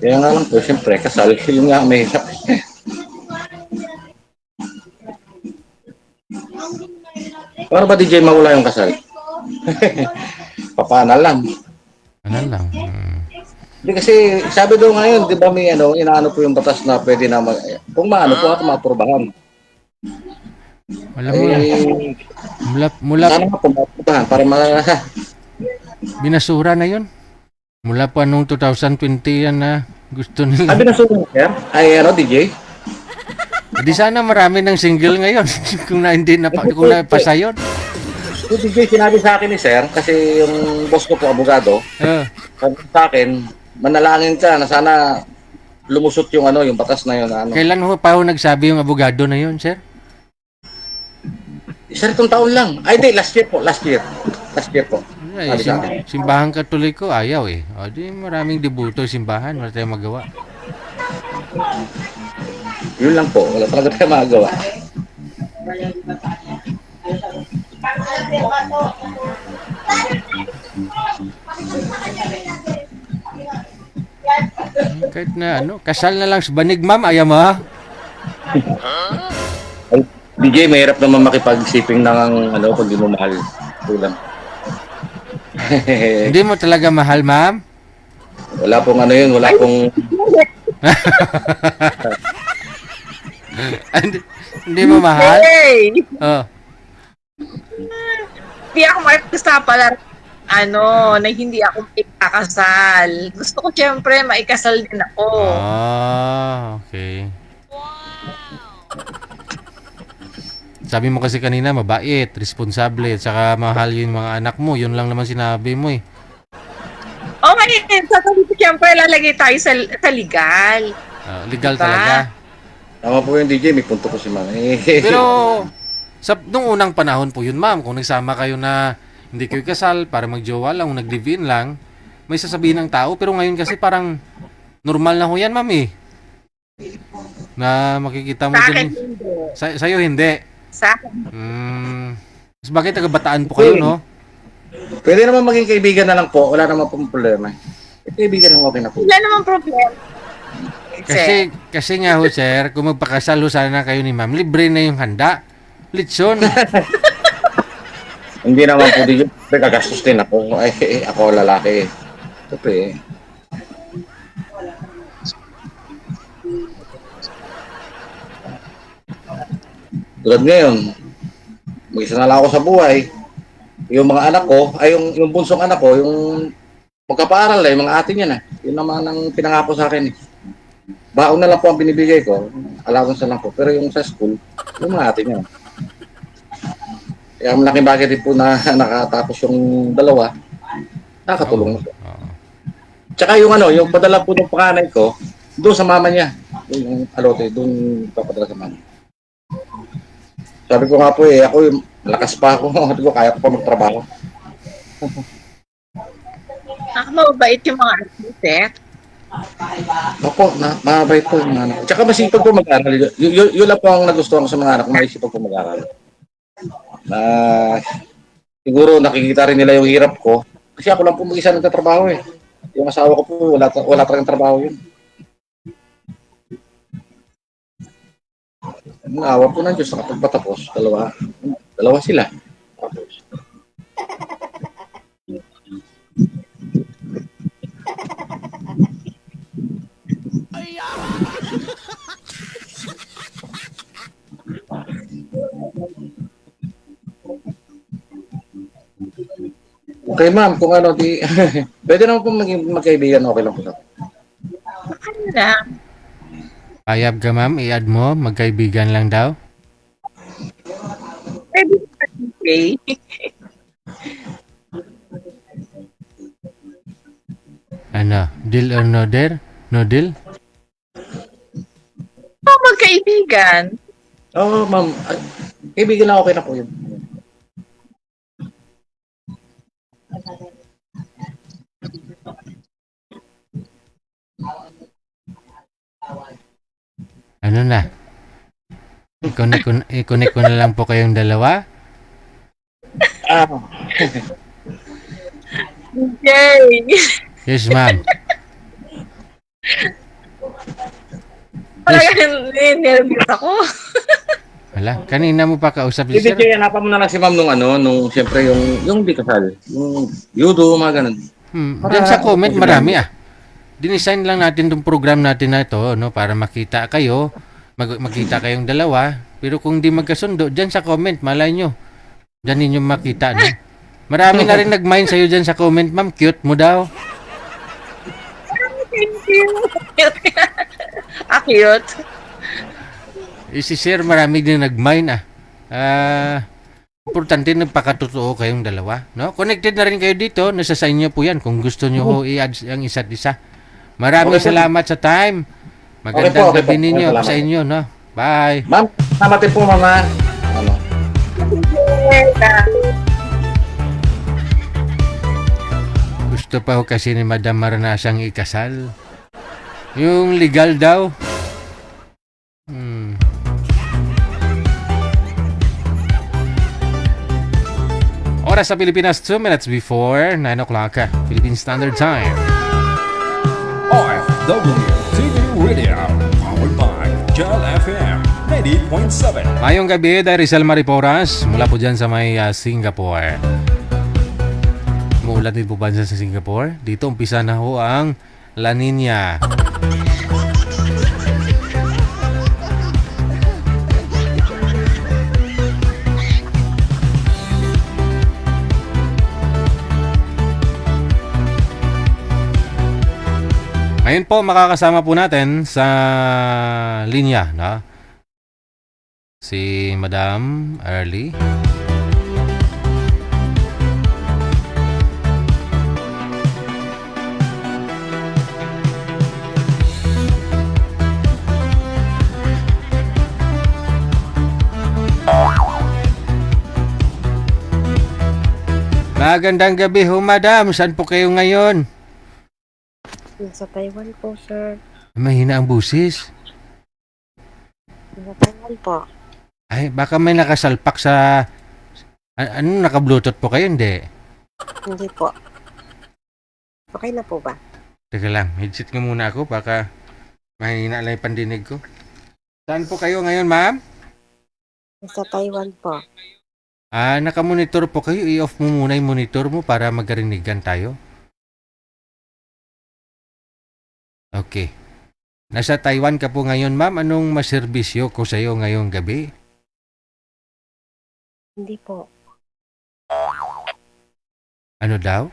Kaya nga lang po, siyempre, kasal, yung nga may hirap. Paano ba DJ mawala yung kasal? Papaanal lang. Ano lang. Hindi kasi, sabi daw ngayon, di ba may inaano po yung batas na pwede na kung maano po ako maaprubahan. Alam mo lang. Eh, Mula sana nga po maaprubahan para binasura na yun. Mula pa nung 2020 yan na gusto nila. Sabi na sumunod, sir? Ay, DJ? Di sana marami ng single ngayon kung hindi na kung napasa yun. So, DJ, sinabi sa akin ni sir, kasi yung boss ko po, abogado, sabi sa akin, manalangin ka na sana lumusot yung yung batas na yun. Kailan ho pa ho nagsabi yung abogado na yun, sir? Sir, itong taon lang. Ay, di, last year po. Last year po. Ay, Sabi sa akin. simbahan katoliko ayaw eh. O di maraming debuto simbahan, wala tayong magawa. Yun lang po. Wala talaga tayo magagawa. Kahit na kasal na lang sa banig, ma'am, ayaw mo ha? Ay, DJ, mahirap naman makipag-shipping ng pag di mo mahal. Tulang. Hindi mo talaga mahal, ma'am? Wala pong yun. Wala pong... hindi mo mahal? Hey! Oh. Hindi ako makikasapala na hindi ako maikakasal. Gusto ko siyempre maikasal din ako. Ah, okay. Sabi mo kasi kanina, mabait, responsable, at saka mahal yung mga anak mo. Yun lang naman sinabi mo eh. Okay, sasabi ko siyempre lalagay tayo sa legal. Legal Diba? talaga. Tama po yung DJ, may punto po si ma'am. Pero, nung unang panahon po yun, ma'am, kung nagsama kayo na hindi kayo kasal, para magjowa lang, o nag-live-in lang, may sasabihin ng tao. Pero ngayon kasi parang normal na ho yan, ma'am eh. Na makikita mo Sa dun. akin hindi. Sa'yo hindi. Sa akin. Mas bakit taga-Bataan po kayo, no? Pwede naman maging kaibigan na lang po. Wala naman pong problema. Kaibigan lang okay na po. Wala namang problema. Kasi nga ho, sir, kung magpakasal ho sana kayo ni ma'am, libre na yung handa. Litson. Hindi naman po DJ. Gagastos din ako. Ay, ako lalaki. Siyempre. Tulad ngayon, mag-isa na lang ako sa buhay. Yung mga anak ko, ay yung bunsong anak ko, yung magkapaaral yung mga ate niya na. Yun naman ang pinangako sa akin. Baon na lang po ang binibigay ko. Allowance na lang po. Pero yung sa school, yung mga ate niya. Kaya malaking bagay din po na nakatapos yung dalawa. Nakatulong na po. Tsaka yung yung padala po ng panganay ko, doon sa mama niya. Yung alote, doon papadala sa mama. Sabi ko nga po ako lakas pa ako. Sabi ko, kaya ko pa magtrabaho. Mabait yung mga architect. Opo, mabait po yung anak. Tsaka masipag po mag-aral. Yun lang po ang nagustuhan ko sa mga anak. Masipag po mag-aral. Siguro nakikita rin nila yung hirap ko. Kasi ako lang po mag-isa nagtatrabaho eh. Yung asawa ko po, wala talagang trabaho yun. Awa po ng Diyos, nakapagpatapos. Dalawa sila. Tapos. Okay ma'am, kung pwede naman po maging magkaibigan, okay lang po. Ano lang. Payag ka ma'am, i-add mo, magkaibigan lang daw. Pwede ba, DJ? Ano, deal or no deal? No deal? Magkaibigan. Oo, ma'am. Ay, kaibigan lang, okay na po yun. Ano na? I-connect ko na lang po kayong dalawa. Ah, DJ. Yes, ma'am. Talagang nervous ako. Wala, kanina mo pa kausap si hindi sir. kaya hanapan mo na lang si ma'am nung siyempre yung di kasal. Yung judo, mga ganun. Diyan sa comment, marami ah. Dinesign lang natin tong program natin na ito, no, para makita kayo, makita kayong dalawa. Pero kung di magkasundo, diyan sa comment, malay nyo. Diyan ninyo makita, no? Marami na rin nag-mind sa'yo diyan sa comment, ma'am. Cute mo daw. Thank you. Cute. Si sir, marami din nag-mind ah. Importante nagpakatotoo kayong dalawa, no? Connected na rin kayo dito, nasa sa inyo po yan kung gusto nyo ho i-add ang isa't isa. Maraming Okay po. salamat sa time. Magandang Okay po. gabi ninyo Salamat. sa inyo, no? Bye. Ma'am, salamat din po, mama. Ano? Gusto pa ho kasi ni Madam maranasang ikasal. Yung legal daw. Oras sa Pilipinas, 2 minutes before 9 o'clock, Philippine Standard Time. OFW TV Radio, powered by Jal FM 90.7. Mayong gabi, Rizal Mariporas, mula po dyan sa may Singapore. Muulan din po ba dyan sa Singapore? Dito umpisa na ho ang La Nina. Ngayon po, makakasama po natin sa linya, no? Si Madam Early. Magandang gabi ho, Madam. Saan po kayo ngayon? Nasa Taiwan po, sir. Mahina ang busis. Nasa Taiwan po. Ay, baka may nakasalpak sa... Ano, naka-bluetooth po kayo? Hindi. Hindi po. Okay na po ba? Teka lang, headset ko muna ako. Baka mahina lang yung pandinig ko. Saan po kayo ngayon, ma'am? Nasa Taiwan po. Naka-monitor po kayo. I-off mo muna yung monitor mo para magkarinigan tayo. Okay. Nasa Taiwan ka po ngayon, ma'am. Anong maserbisyo ko sa iyo ngayong gabi? Hindi po. Ano daw?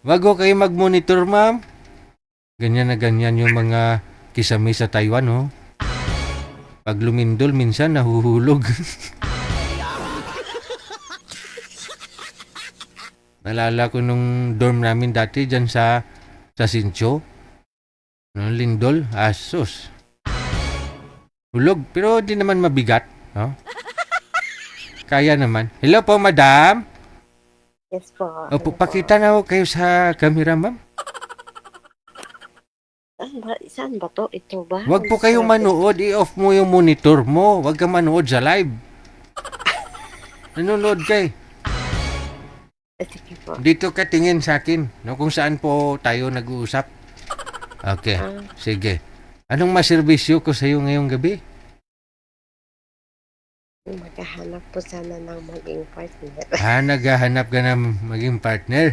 Wag ho kayo mag-monitor, ma'am. Ganyan na ganyan yung mga kisame sa Taiwan, oh. Pag lumindol, minsan nahuhulog. Nalala ko nung dorm namin dati dyan sa Sincho. Nung lindol, asos. Hulog, pero di naman mabigat. No? Kaya naman. Hello po, madam. Yes po. Opo, pakita na ho kayo sa camera, ma'am. Saan ba to? Ito ba? Huwag po kayong manood. I-off mo yung monitor mo. Huwag kang manood sa live. Nanonood kay. Sige po. Dito ka tingin sa akin. No, kung saan po tayo nag-uusap. Okay, sige. Anong maserbisyo ko sa iyo ngayong gabi? Maghahanap po sana ng maging partner. Naghahanap ka na maging partner.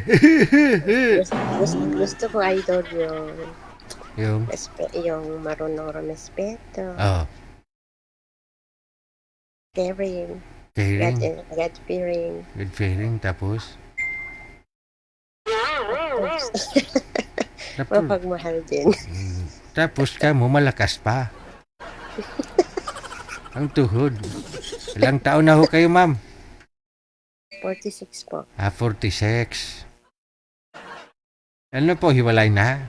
gusto ko idol yung yung marunong rumespeto. Oh, Caring. caring, God-fearing. good feeling, tapos Tapos, Mapagmahal din. tapos ka mo malakas pa. Ang tuhod. Ilang taon na ho kayo, ma'am? 46 po. 46. Ano po, hiwalay na?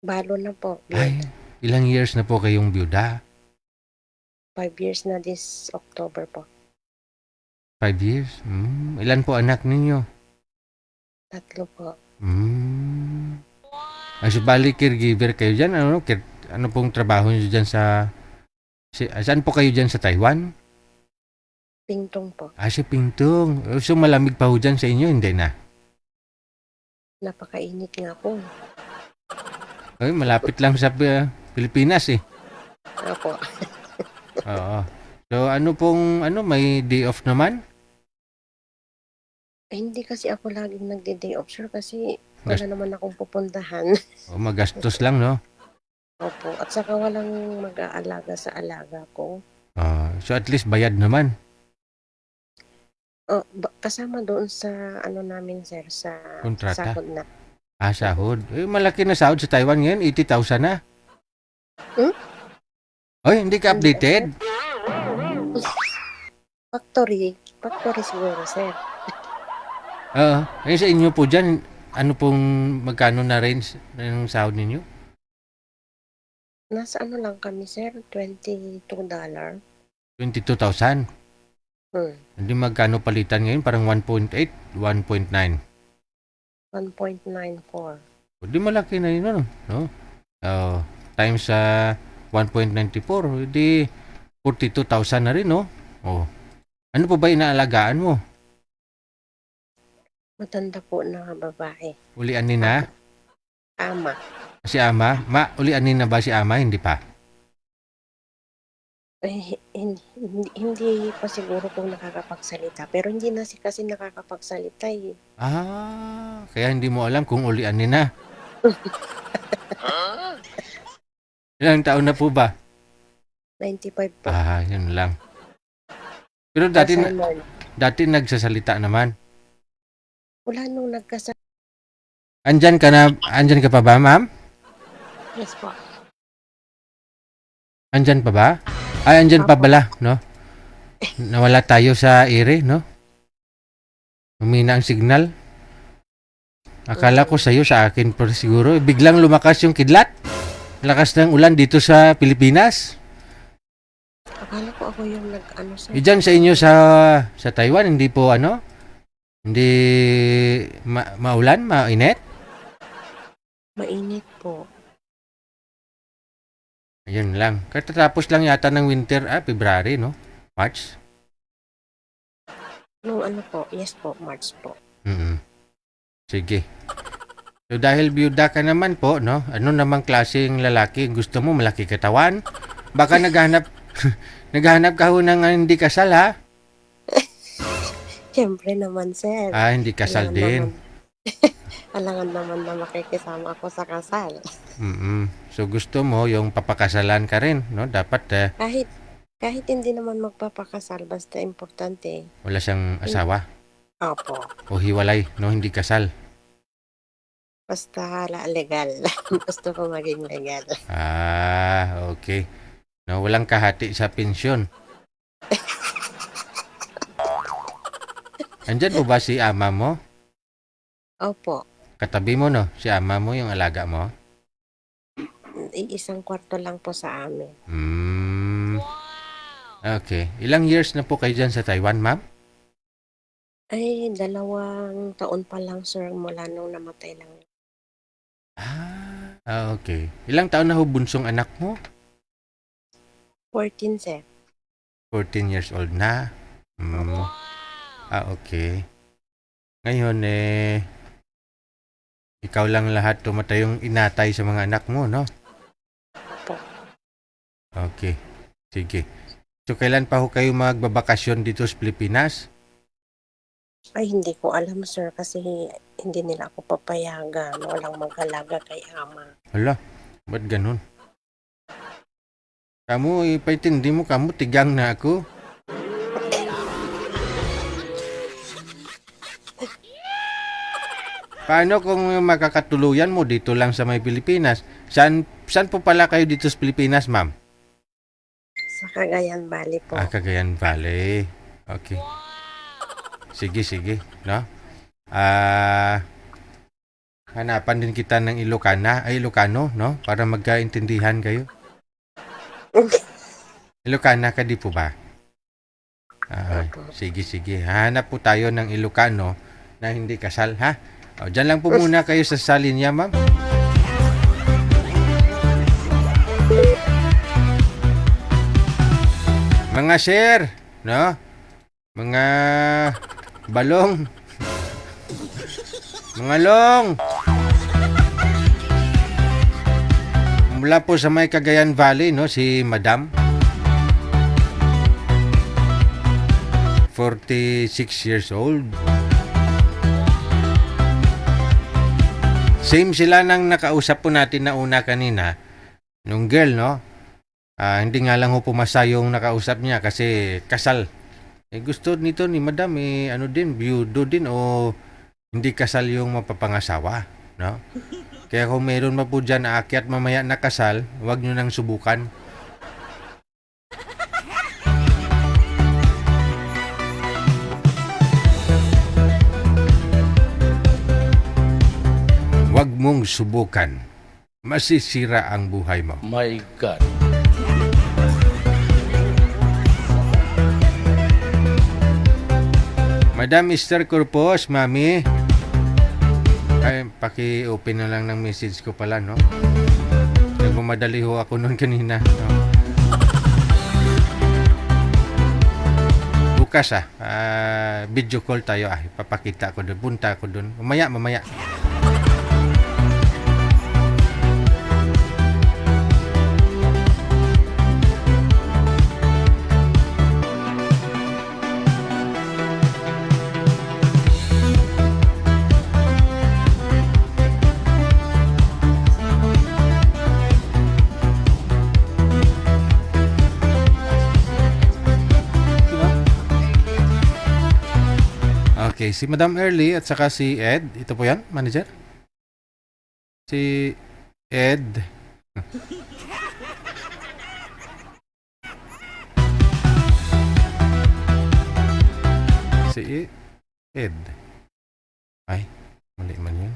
Balo na po. Ay, ilang years na po kayong byuda? 5 years na this October po. 5 years? Ilan po anak ninyo? 3 po. Ay, so bali caregiver kayo dyan? Ano pong trabaho nyo dyan sa... saan po kayo dyan sa Taiwan? Pingtong po. Si Pingtung. So malamig pa ho dyan sa inyo? Hindi na. Napakainit nga po. Ay, malapit lang sa Pilipinas eh. Opo. Oo. So ano pong, may day off naman? Hindi kasi ako laging nagde-day off, sir, kasi wala naman akong pupuntahan. Magastos lang, no? Opo. At saka walang mag-aalaga sa alaga ko. So at least bayad naman. Kasama doon sa namin, sir, sa Kontrata? sahod na. Sahod. Malaki na sahod sa Taiwan ngayon. 80,000 na. Oy, hindi ka updated? Factory siguro, sir. Sa inyo po dyan, ano pong magkano na range ng sahod ninyo? Nasa lang kami, sir, $22. 22,000. Hindi magkano palitan ngayon? Parang 1.8, 1.9. 1.94. Hindi malaki na yun, no? Times sa 1.94, hindi 42,000 na rin, no? Ano po ba inaalagaan mo? Matanda po na babae. Ulian ni na? Ama. Si ama? Ulian ni na ba si ama? Hindi pa? Hindi pa siguro kung nakakapagsalita. Pero hindi na kasi nakakapagsalita eh. Kaya hindi mo alam kung ulian ni na. Ilang taon na po ba? 95 po. Yun lang. Pero dati nagsasalita naman. Wala nung nagkasal. Andyan ka pa ba, ma'am? Yes po. Andyan pa ba? Andyan pa bala, no? Nawala tayo sa ere, no? Humina ang signal. Akala ko sa'yo, sa akin pero siguro. Biglang lumakas yung kidlat. Lakas ng ulan dito sa Pilipinas. Akala ko ako yung sir. Diyan sa inyo sa Taiwan, hindi po hindi maulan, mainit? Mainit po. Ayun lang. Katatapos lang yata ng winter, February, no? March? Nung po? Yes po, March po. Sige. So dahil byuda ka naman po, no? Ano namang klaseng lalaki gusto mo? Malaki katawan? Baka naghahanap ka ho ng hindi kasal, ha? Siyempre naman, sir. Hindi kasal din. Alangan naman na makikisama ako sa kasal. So gusto mo yung papakasalan ka rin, no? Dapat Kahit hindi naman magpapakasal, basta importante. wala siyang asawa Opo. o hiwalay, no? Hindi kasal. Basta legal. Gusto ko maging legal. Okay. No, walang kahati sa pensyon. Andyan po ba si ama mo? Opo. Katabi mo, no? Si ama mo, yung alaga mo? Isang kwarto lang po sa amin. Okay. Ilang years na po kayo dyan sa Taiwan, ma'am? Ay, 2 taon pa lang, sir, mula nung namatay lang. Okay. Ilang taon na ho bunsong anak mo? 14, sir. 14 years old na. Okay. Ngayon, ikaw lang lahat tumatay yung inatay sa mga anak mo, no? Opo. Okay. Sige. So, kailan pa ho kayo magbabakasyon dito sa Pilipinas? Ay, hindi ko alam, sir, kasi hindi nila ako papayagan. Walang mag-alaga kay ama. Hala, ba't ganun? Kamu, ipaitindi mo, kamu tigang na ako. Paano kung makakatuluyan mo dito lang sa may Pilipinas? Saan po pala kayo dito sa Pilipinas, ma'am? Sa Cagayan Valley po. Cagayan Valley. Okay. Sige, no? Hanapan din kita ng Ilocano, no? Para magkaintindihan kayo. Ilocana ka di po ba? Sige. Hanap po tayo ng Ilocano na hindi kasal, ha? O, dyan lang po muna kayo sa salinya, ma'am. Mga sir, no? Mga balong. Mga long. Mula po sa may Cagayan Valley, no? Si Madam. 46 years old. Same sila nang nakausap po natin na una kanina. Nung girl, no? Hindi nga lang ho pumasa yung nakausap niya kasi kasal. Gusto nito ni Madam, byudo din o hindi kasal yung mapapangasawa, no? Kaya kung meron pa po dyan aakyat mamaya na kasal, huwag nyo nang subukan. Huwag mong subukan. Masisira ang buhay mo. My God. Madam Esther Corpus, Mami. Ay, paki-open na lang ng message ko pala, no? Nagmamadali ho ako noon kanina. No? Bukas, video call tayo. Papakita ko doon. Punta ko doon. Mamaya. Okay, si Madam Early at saka si Ed. Ito po yan, manager? Si Ed. Si Ed. Ay, mali man yun.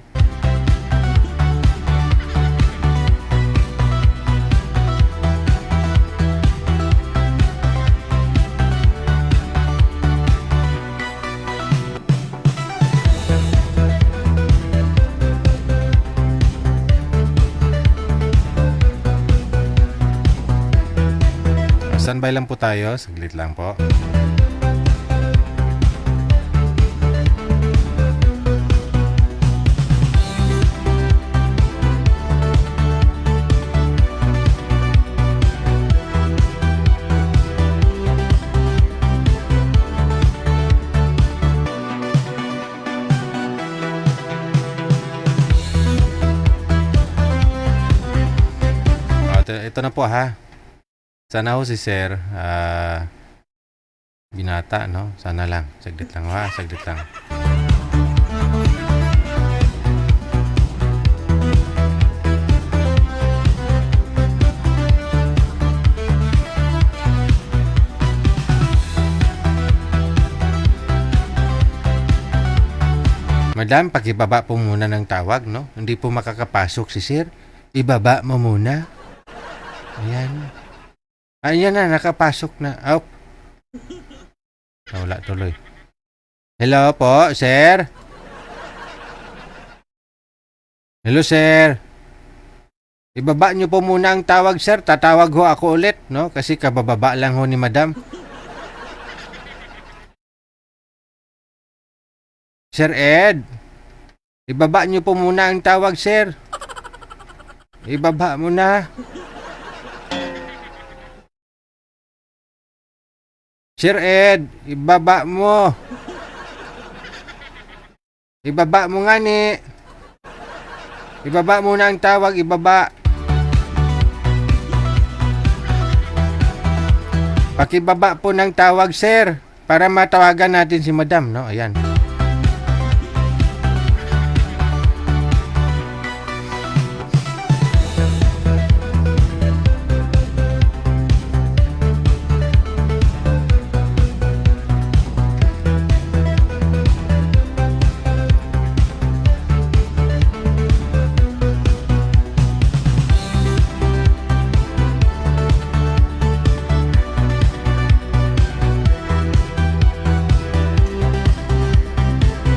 Standby lang po tayo. Saglit lang po. Ito na po, ha. Sana ho si Sir, binata, no? Sana lang. Saglit lang, ha? Saglit lang. Madam, pakibaba po muna ng tawag, no? Hindi po makakapasok si Sir. Ibaba mo muna. Ayan. Ayan na, nakapasok na. Oh. Wala tuloy. Hello po, sir? Hello, sir? Ibaba nyo po muna ang tawag, sir. Tatawag ho ako ulit, no? Kasi kabababa lang ho ni madam. Sir Ed, ibaba nyo po muna ang tawag, sir. Ibaba mo na. Sir Ed, ibaba mo. Ibaba mo nga ni. Ibaba mo na ang tawag, ibaba. Pakibaba po ng tawag, sir. Para matawagan natin si madam, no? Ayan.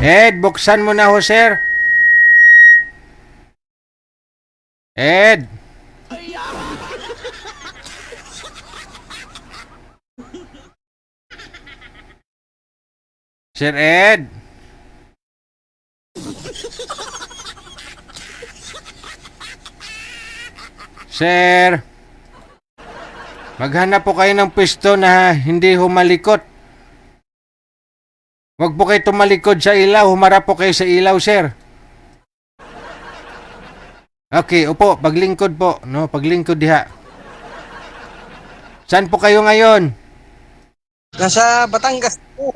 Ed, buksan mo na ho, sir. Ed. Sir Ed. Sir. Maghanap po kayo ng pwesto na hindi humalikot. Huwag po kayo tumalikod sa ilaw. Humarap po kayo sa ilaw, sir. Okay, upo. Paglingkod po. No, paglingkod diha. Saan po kayo ngayon? Nasa Batangas po.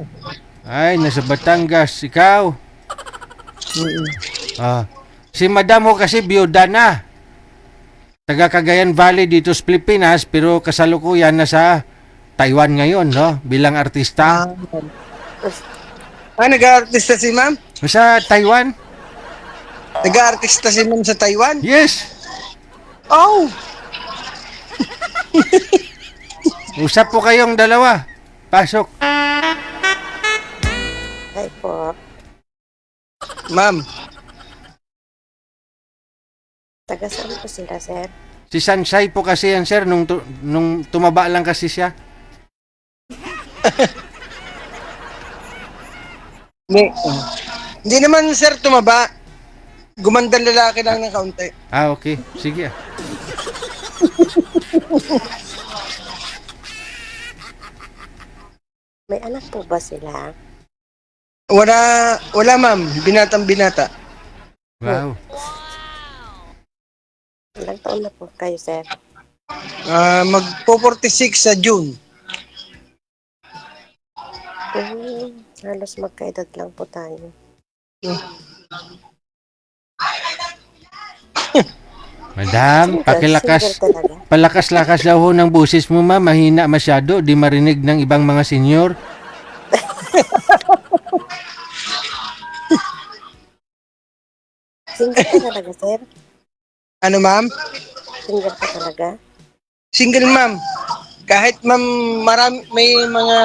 Ay, nasa Batangas. Ikaw? Ah, si madam ho kasi biyuda na. Taga Cagayan Valley dito sa Pilipinas, pero kasalukuyan nasa Taiwan ngayon, no? Bilang artista. Nag-aartista si ma'am? Sa Taiwan? Nag-aartista si ma'am sa Taiwan? Yes! Oh! Usap po kayong dalawa. Pasok. Ay po. Ma'am, Taga saan po sila, sir? Si Sansay po kasi yan, sir, nung tumaba lang kasi siya. hindi naman sir tumaba. Gumandang lalaki lang ng kaunti. Ah, okay. Sige. May anak po ba sila? Wala ma'am. Binatang binata. Wow. Ilang taon na po kayo, sir? Magpo-46 sa June. Halos magkaedad lang po tayo. Madam, pakilakas. Single talaga. Palakas-lakas daw ho ng boses mo, ma. Mahina masyado. Di marinig ng ibang mga senyor. Single ka talaga, sir? Ano ma'am? Single ka talaga? Single ma'am. Kahit ma'am may mga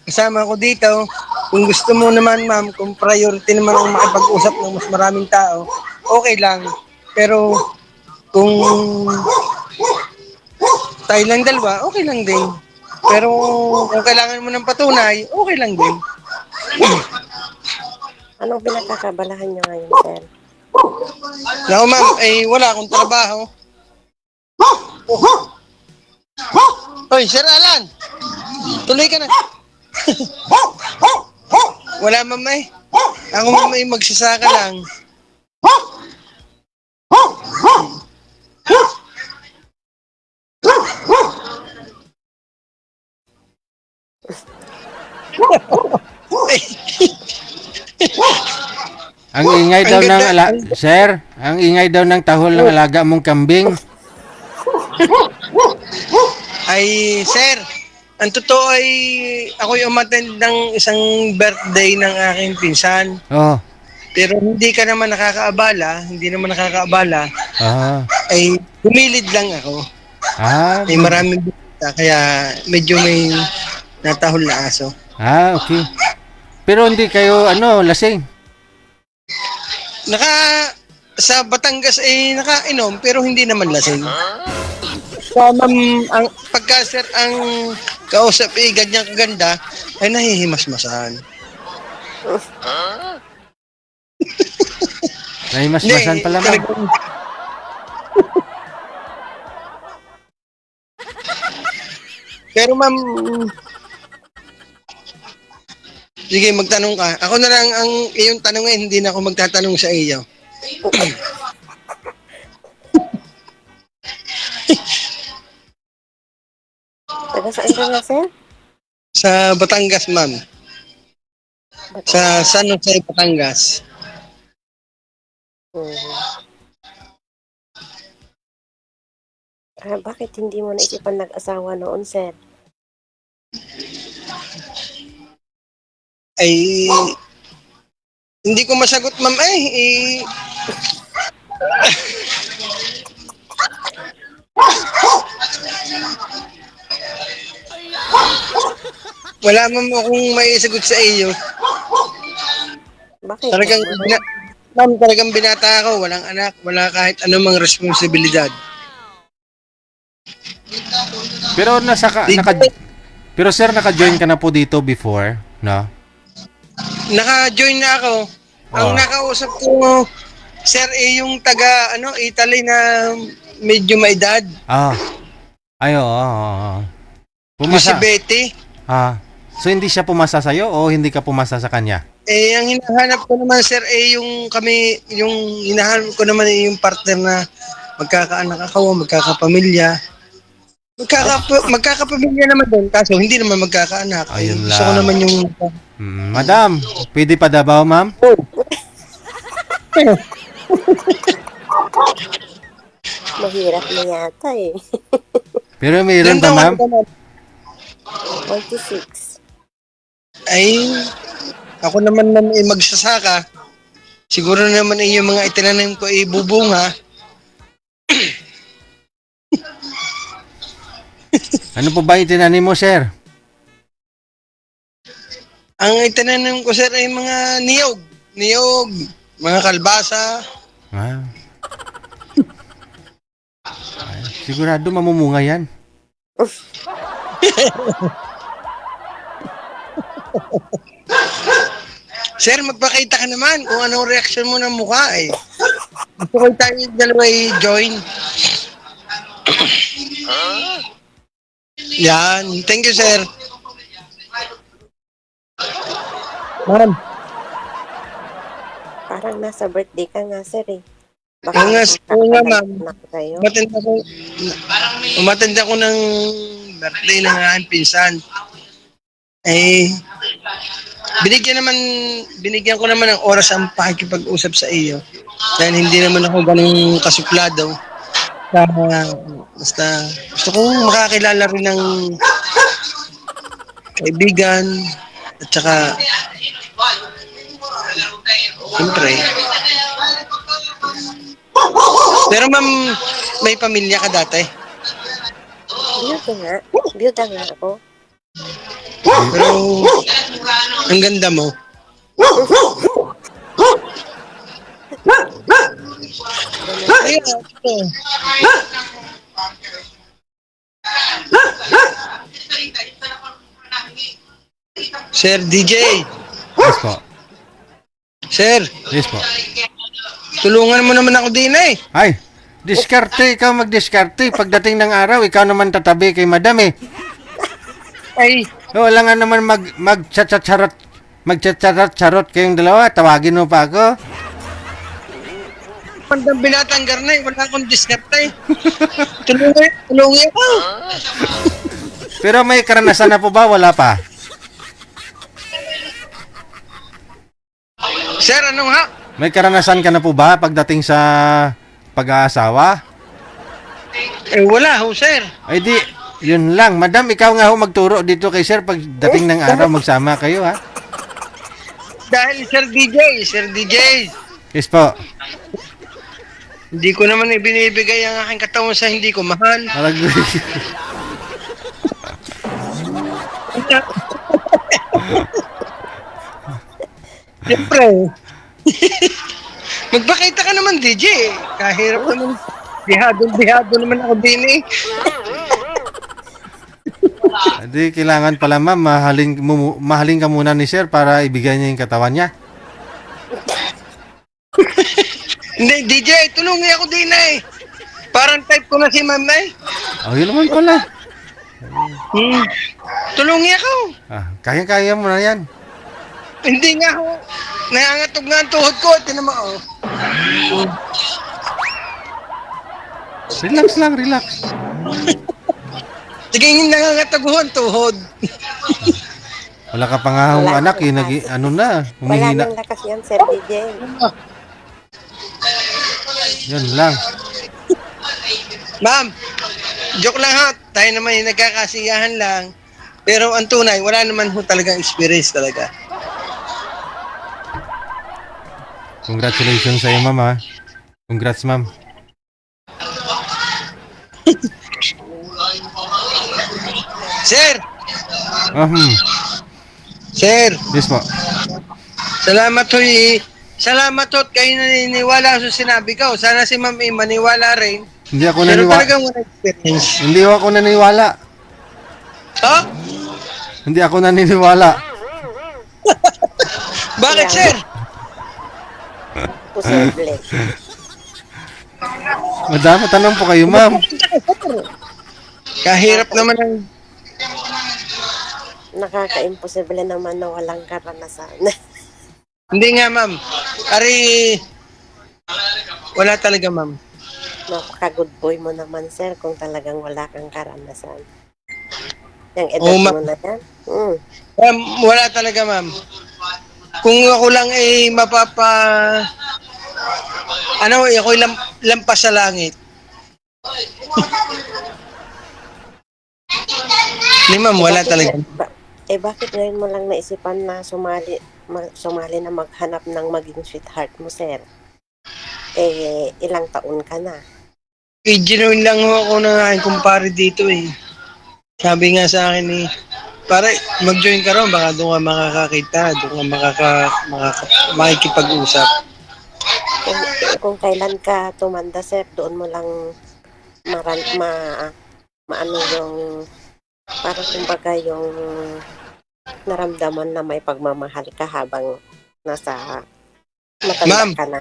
kasama ko dito, kung gusto mo naman ma'am, kung priority naman ang makipag-usap ng mas maraming tao, okay lang. Pero kung tayo lang dalawa, okay lang din. Pero kung kailangan mo ng patunay, okay lang din. Anong pinagkakabalahan niyo ngayon, sir? Naku ma'am, wala akong trabaho. Hoy, Sir Alan! Tuloy ka na. Wala ma'am eh. Ako ma'am ay magsasaka lang. Ang ingay daw ng Sir, ang ingay daw ng tahol ng alaga mong kambing. Ay, sir, ang totoo ay ako'y umattend ng isang birthday ng aking pinsan. Oh. Pero hindi naman nakakaabala, Ah. ay humilid lang ako. Ah. May maraming bisita, kaya medyo may natahol na aso. Ah, okay. Pero hindi kayo lasing. Sa Batangas ay nakainom pero hindi naman lasing. Sa ma'am, pagka sir ang kausap ganyan kaganda, ay nahihimasmasan. Nahimasmasan pala, ma'am. Pero ma'am, sige magtanong ka. Ako na lang ang iyong tanongin, hindi na ako magtatanong sa iyo. Taga saan ka nga, sir? Sa Batangas, ma'am. Sa San Jose, Batangas. Bakit hindi mo naisipan nag-asawa noon, sir? Ay, hindi ko masagot, ma'am. Wala ma'am akong maisagot sa iyo. Bakit Talagang, naman? ma'am, talagang binata ako. Walang anak, wala kahit anumang responsibilidad. Pero pero sir, naka-join ka na po dito before, no? Naka-join na ako. Ang Oh. nakausap ko, sir, yung taga, Italy na medyo may edad. Ah. Ay, oo. Yung si Pumasa. Betty. So hindi siya pumasa sa'yo o hindi ka pumasa sa kanya? Ang hinahanap ko naman, sir, yung hinahanap ko naman yung partner na magkakaanak ako, magkakapamilya. Magkakapamilya naman doon, kaso hindi naman magkakaanak. Ayun Gusto ko lang. naman yung... Madam, pwede pa daw, ma'am? Mahirap na yata eh. Pero mayroon Ilan pa, taon ma'am? ka naman? 26. Ay, ako naman magsasaka. Siguro naman yung mga itinanim ko ay bubunga. Ano po ba itinanim mo, sir? Ang itinanim ko, sir, ay mga niyog. Niyog, mga kalbasa. Ah. Ay, sigurado mamumunga yan. Sir, magpakita ka naman kung anong reaction mo ng mukha eh. Gusto ko tayo dalawa i-join. Yan. Thank you, sir. Ma'am, Parang nasa birthday ka nga, sir eh. Oo nga, ma'am. Na kayo. umatend ako ng birthday ng aking pinsan. Eh, binigyan ko naman ng oras ang pakikipag-usap sa iyo. Dahil hindi naman ako ganun kasuplado. Basta gusto kong makakilala rin ng kaibigan at saka siyempre. Pero ma'am, may pamilya ka dati? Byuda nga. Byuda nga ako. Pero ang ganda mo. Kaya, ito. Sir DJ, Yes po. sir, Yes po. tulungan mo naman ako din eh. Ay, diskarte. Ikaw magdiskarte. Pagdating ng araw, ikaw naman tatabi kay madam eh. Ay, Wala nga naman magchat-charot kayong dalawa. Tawagin mo pa ako. pandang binatang garnay, wala akong diskarte. Tulungan ako. Pero may karanasan na po ba? Wala pa. Sir, anong ha? May karanasan ka na po ba pagdating sa pag-aasawa? Eh, wala ho, sir. Ay di, yun lang. Madam, ikaw nga ho magturo dito kay sir pagdating ng araw magsama kayo ha. Dahil Sir DJ, Yes po. hindi ko naman ibinibigay ang aking katawan sa hindi ko mahal. Siyempre. Magpakita ka naman, DJ. Kahirap naman. Bihado naman ako din eh. Di kailangan pala ma'am, mahalin ka muna ni sir para ibigay niya yung katawan niya. Hindi, DJ, tulungi ako din eh. Parang type ko na si ma'am eh. Oh, yun naman pala. Tulungi ako. Kaya mo na yan. Hindi nga ako. Nangangatog nga ang tuhod ko. Tinan mo, oh. Relax lang, relax. Sige, nangangatog ho ang tuhod. Wala ka pa nga hong Wala anak, nang ano na, Wala humihina. nang lakas yan, Sir DJ. Yun lang. Ma'am, joke lang ha. Tayo naman yung nagkakasiyahan lang. Pero ang tunay, wala naman ho talagang experience talaga. Congratulations sa iyo, ma'am ha. Congrats, ma'am. Sir! Oh, Sir! Yes po. Salamat ho Salamat ho at kayo naniniwala sa sinabi ko. Sana si Ma'am E maniwala rin. Hindi ako Pero naniwala. talagang wala experience. Hindi ako naniniwala. Ha? Hindi ako naniniwala. Bakit, sir? Posible. Madami tanong po kayo, ma'am. Kahirap naman ang... Nakaka-imposible naman na walang karanasan. Hindi nga, ma'am. Ari... Wala talaga, ma'am. Napaka-good boy mo naman, sir, kung talagang wala kang karanasan. Yung edad Oo, ma'am. mo na yan. Ma'am, wala talaga, ma'am. Kung ako lang ay ako'y lampas sa langit. Hindi, ma'am, wala talaga. Bakit ngayon mo lang naisipan na sumali na maghanap ng maging sweetheart mo, sir? Ilang taon ka na? Genuine lang ho ako ng aking kumpare dito eh. Sabi nga sa akin eh, pare, mag-join ka ron, baka doon ka makakakita, doon ka makikipag-usap. Kung kailan ka tumanda, sir, doon mo lang maano yung parang kumbaga yung naramdaman na may pagmamahal ka habang nasa matanda Ma'am. ka na.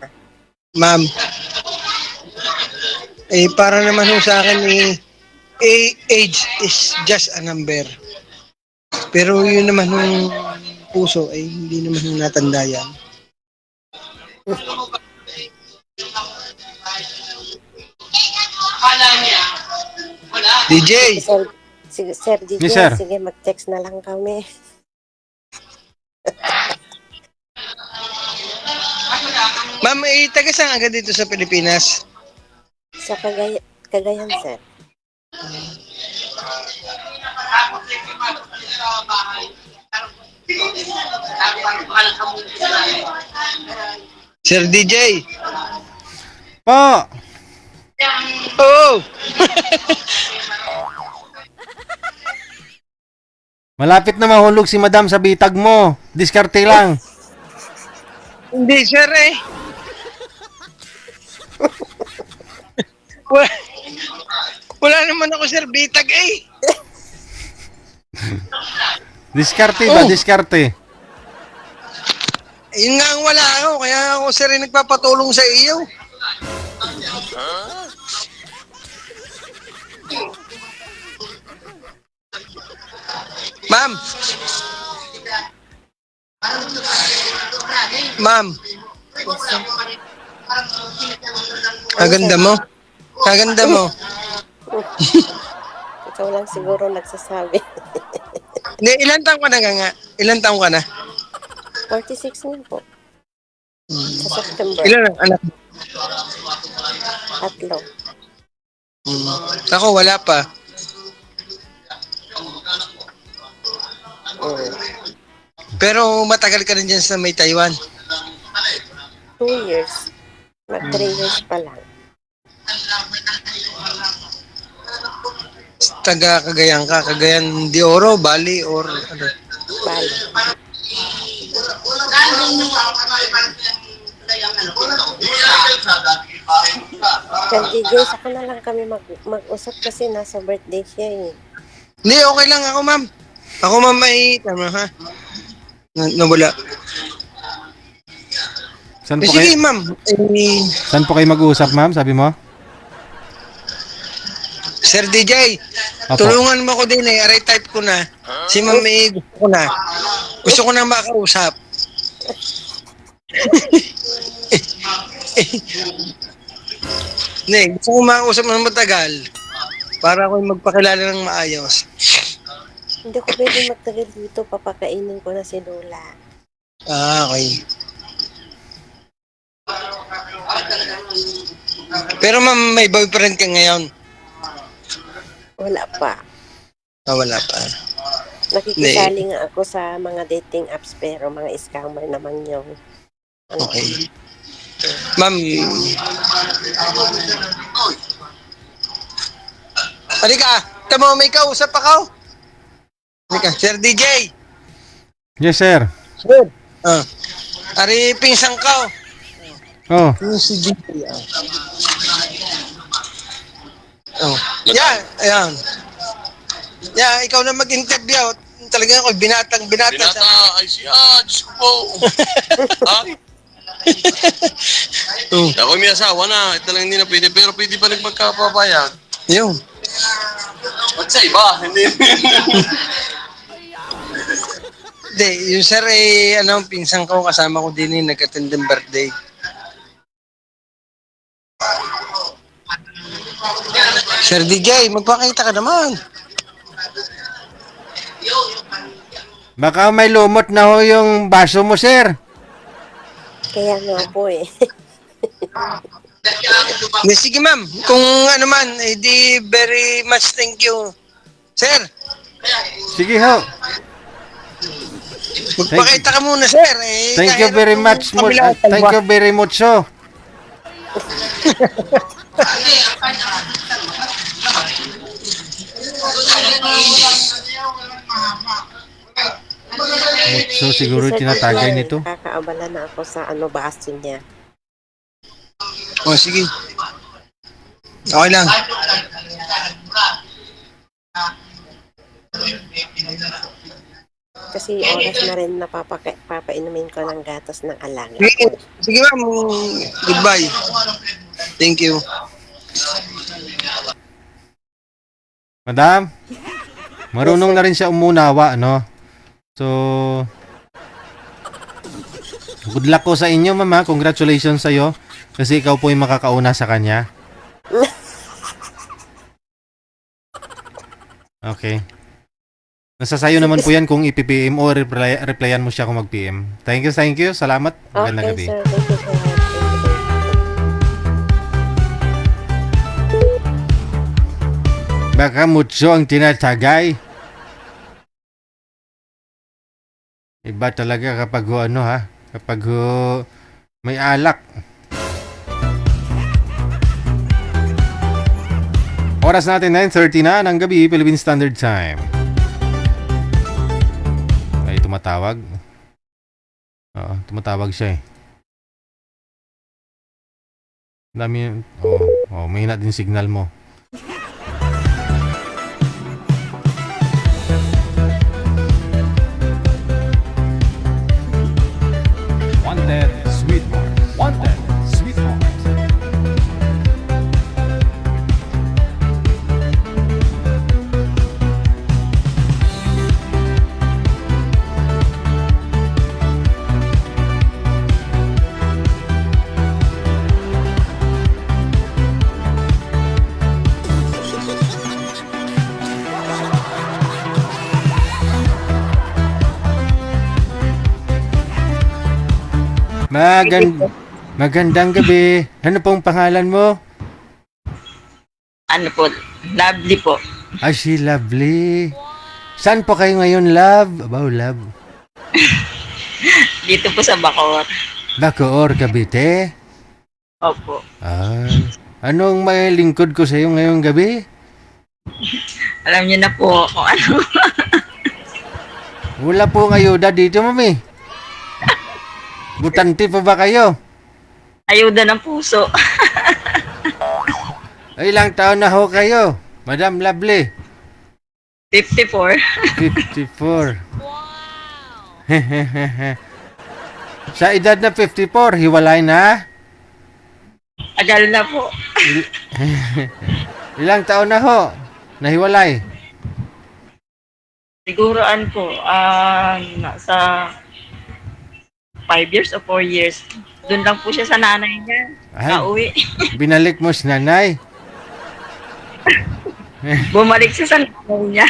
Ma'am, para naman ho sa akin age is just a number. Pero yun naman yung puso ay hindi naman yung natanda yan. DJ! Sir DJ, Yes, sir. sige mag-text na lang kami. Ma'am, taga saan agad dito sa Pilipinas? Sa Cagayan, sir. Sir DJ! Po! Oo! Malapit na mahulog si madam sa bitag mo. Diskarte lang. Hindi, sir eh. wala, wala naman ako, sir. Bitag eh. Diskarte ba? Diskarte. Yun nga ang wala ako. Kaya ako, sir, eh, nagpapatulong sa iyo. Ma'am. Ma'am. Kaganda mo. Kaganda mo. Ikaw lang siguro nagsasabi. Hindi, ilan taong ka na nga? Ilan taong ka na? 46 na po. Sa September. Ilan ang anak mo? 3. Ako, wala pa. Pero matagal ka rin dyan sa may Taiwan. 2 years. Mag 3 years pa lang. Taga Cagayan ka. Cagayan de Oro, Bali, or ano? Bali. Sir DJ, saka na lang kami mag-usap kasi nasa birthday siya eh. Hindi, okay lang ako, ma'am. Ako, ma'am, may... Tama, ha? Nawala. Saan po Sige, kayo, ma'am. saan po kayo mag-uusap, ma'am? Sabi mo? Sir DJ, Apo. tulungan mo ko din eh. Aray type ko na. Si ma'am may gusto ko na. Gusto ko na makausap. Hindi, gusto ko makausap ng matagal para ako magpakilala ng maayos. Hindi ko pwede magtagal dito. Papakainin ko na si Lola. Okay. Pero ma'am, may boyfriend ka ngayon? Wala pa. Wala pa. Nakikisali nga ako sa mga dating apps pero mga scammer naman yung Okay. Ma'am, halika, tamo may kausap ako. Halika, Sir DJ. Yes, sir. Sir. Ari, pinsang ka. Oh, Yung si DJ. Oh. Yan, ayan. Yan, ikaw na mag-interview. Talaga ako, binata. Binata, ay siya, Diyos ko po. Ha? Ako may asawa na, ito lang hindi na pwede, pero pwede pa rin magkapapayag. Yun. Ba't sa iba? Hindi. Hindi, yung sir eh, pinsang ko, kasama ko din nag-attend ng birthday. Sir DJ, magpakita ka naman. baka may lumot na ho yung baso mo, sir. Kaya nga po eh. Sige ma'am, kung ano man, di very much thank you. Sir, Sige ho. magpakita ka muna sir. Thank you very much. Thank you very much, so. So siguro tinatagay nito. Nakakaabala na ako sa baso niya. Oh, sige. Okay lang. Kasi oras na rin papainumin ko ng gatas ng alaga. Sige ma'am, goodbye. Thank you. Madam, marunong na rin siya umunawa, no? So, good luck ko sa inyo, mama. Congratulations sa'yo. Kasi ikaw po yung makakauna sa kanya. Okay. Nasa sayo naman po yan kung i-PM o replyan mo siya kung mag-PM. Thank you, thank you. Salamat. Magandang gabi. Okay, sir. Thank you, sir. Baka mucho ang tinatagay. Iba talaga kapag kapag may alak. Oras natin 9:30 na ng gabi, Philippine Standard Time. Ay, tumatawag. Oo, tumatawag siya eh. Dami, may hina din signal mo. Wanted, sweetheart. Wanted, sweetheart. Magandang gabi. Ano pong pangalan mo? Ano po? Lovely po. Ay, si Lovely. Saan po kayo ngayon, Love? Abaw, Love. Dito po sa Bacoor. Bacoor, Cavite? Opo. Ay. Anong may lingkod ko sa iyo ngayong gabi? Alam niyo na po kung ano. Wala pong ayuda dito, mami. Butante pa ba kayo? Ayuda ng puso. Ay, ilang taon na ho kayo, Madam Lovely? 54. 54. Sa edad na 54, hiwalay na? Agal na po. Ilang taon na ho? Nahiwalay? Siguroan po, nasa 5 years o 4 years. Doon lang po siya sa nanay niya. Ay. Nauwi. Binalik mo si nanay? Bumalik siya sa nanay niya.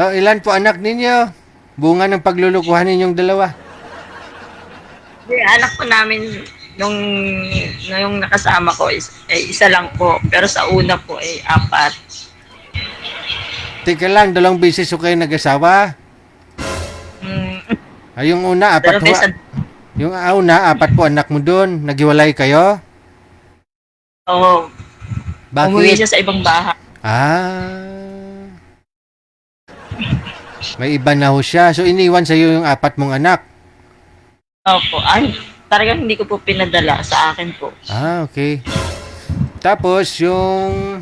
Oh, ilan po anak ninyo? Bunga ng paglulukuhan ninyong dalawa. Anak po namin nung nakasama ko isa lang po. Pero sa una po 4. Teka lang, 2 beses ko kayo nag-asawa? Ay, yung una, 4 po. Yung una, 4 po anak mo doon. Naghiwalay kayo? Oo. Bakit? Umuwi siya sa ibang bahay. May iba na ho siya. So, iniwan sa'yo yung 4 mong anak? Opo. Ay, talagang hindi ko po pinadala sa akin po. Ah, okay. Tapos, yung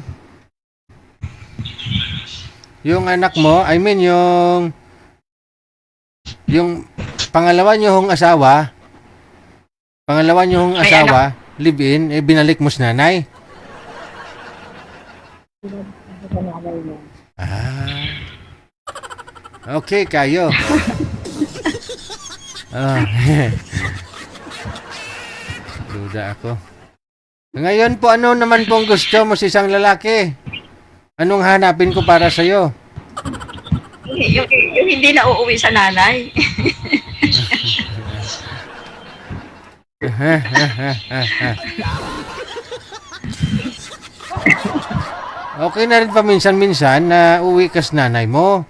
anak mo, I mean, yung pangalawa niyong May asawa, live-in, binalik mo sa nanay. Ah. Okay, kayo. Ah. Duda ako. Ngayon po, ano naman pong gusto mo sa isang lalaki? Anong hanapin ko para sa'yo? Yung hindi na uuwi sa nanay. Okay na rin paminsan-minsan na uwi ka sa nanay mo.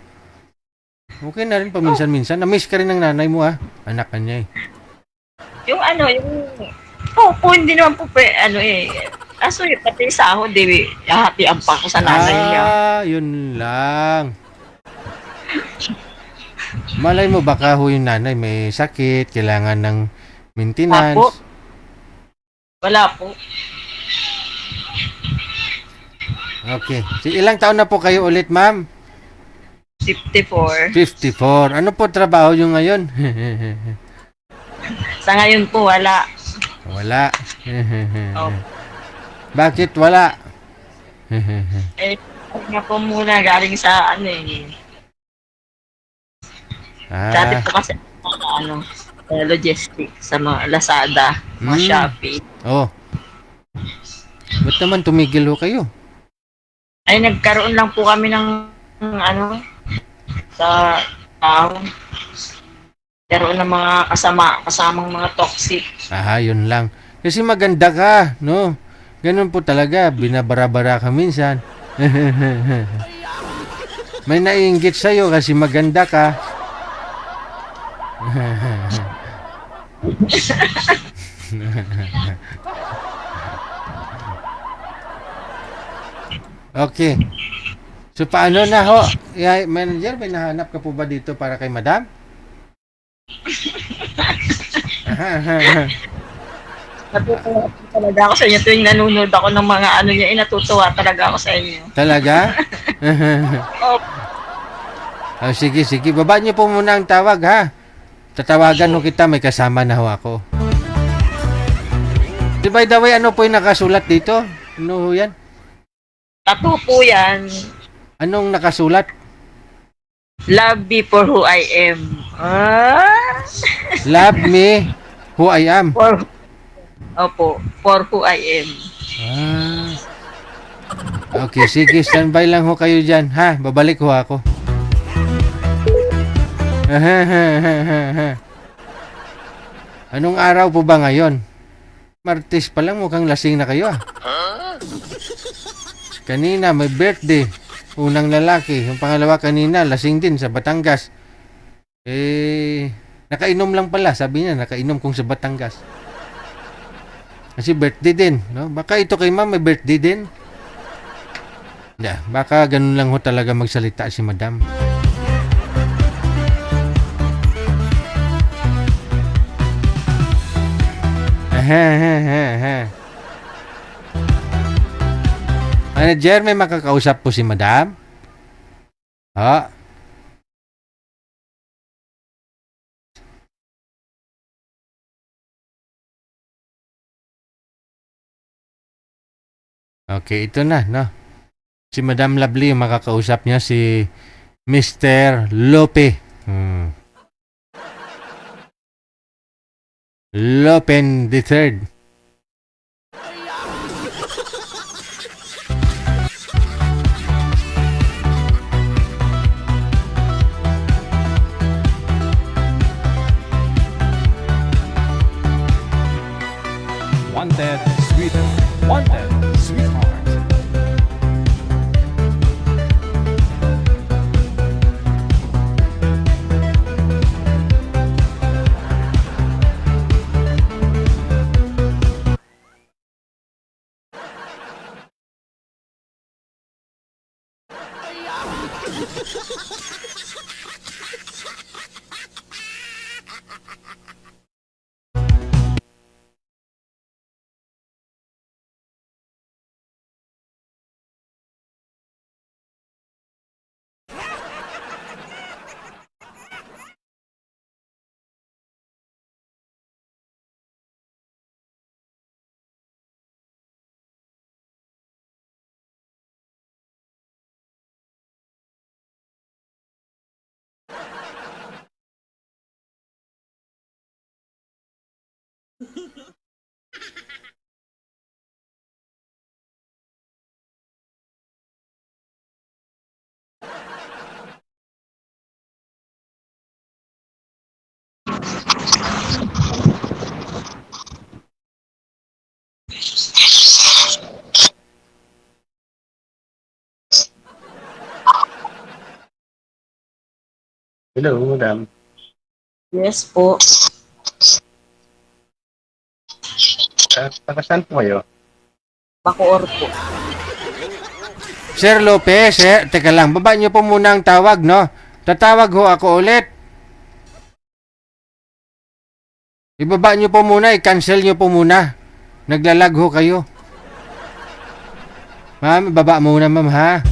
Okay na rin paminsan-minsan. Na-miss ka rin ng nanay mo, anak ka niya eh. Yung hindi naman po Kaso pati sahod, hahatian pa ako sa nanay niya. Yun lang. Malay mo baka yung nanay may sakit, kailangan ng maintenance. Apo. Wala po. Okay. Ilang taon na po kayo ulit, ma'am? 54. 54. Ano po trabaho nyo ngayon? Sa ngayon po, wala. Wala. Oh. Bakit wala? Nga po muna galing sa Dati po kasi logistics sa mga Lazada, mga Shopee. Oh. Ba't naman tumigil ho kayo? Ay, nagkaroon lang po kami ng sa tao. Karoon ng mga kasamang mga toxic. Yun lang. Kasi maganda ka, no? Ganun po talaga, binabara-bara ka minsan. May naiinggit sa'yo kasi maganda ka. Okay. So, paano na ho? Manager, may nahanap ka po ba dito para kay madam? Natutuwa talaga ako sa inyo tuwing nanonood ako ng mga niya, natutuwa talaga ako sa inyo. Talaga? Sige. Baba niyo po muna ang tawag, ha? Tatawagan ho kita, may kasama na ho ako. By the way, ano po yung nakasulat dito? Ano ho yan? Tattoo po yan. Anong nakasulat? Love me for who I am. Love me who I am. For who I am. Okay, sige, standby lang ho kayo dyan, ha? Babalik ho ako. Anong araw po ba ngayon? Martes pa lang, mukhang lasing na kayo, Kanina, may birthday. Unang lalaki. Yung pangalawa kanina, lasing din sa Batangas. Nakainom lang pala. Sabi niya, nakainom kung sa Batangas. Kasi birthday din, no? Baka ito kay ma'am may birthday din. Baka ganun lang ho talaga magsalita si madam. Manager, may makakausap po si madam? Okay, ito na, no? Si Madam Lovely, yung makakausap niya si Mr. Lope. Lopen the Third. Wanted, Sweden. Wanted, sweetheart. Hello, madam. Yes po. Taga saan po kayo? Bacoor po. Sir Lopez, teka lang, baba niyo po muna ang tawag, no? Tatawag ho ako ulit. Ibaba niyo po muna, i-cancel niyo po muna. Naglalag ho kayo. Ma'am, baba muna ma'am ha.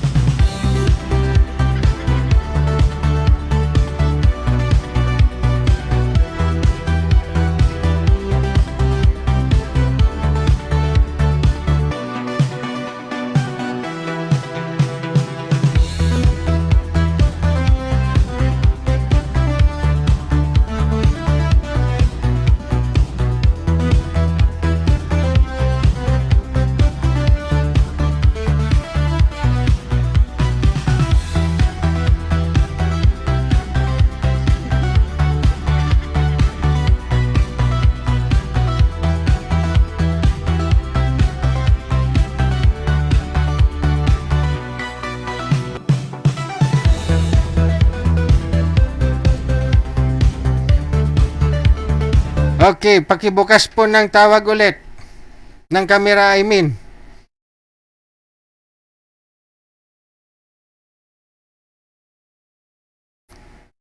Okay, pakibukas po ng tawag ulit. Ng camera, I mean.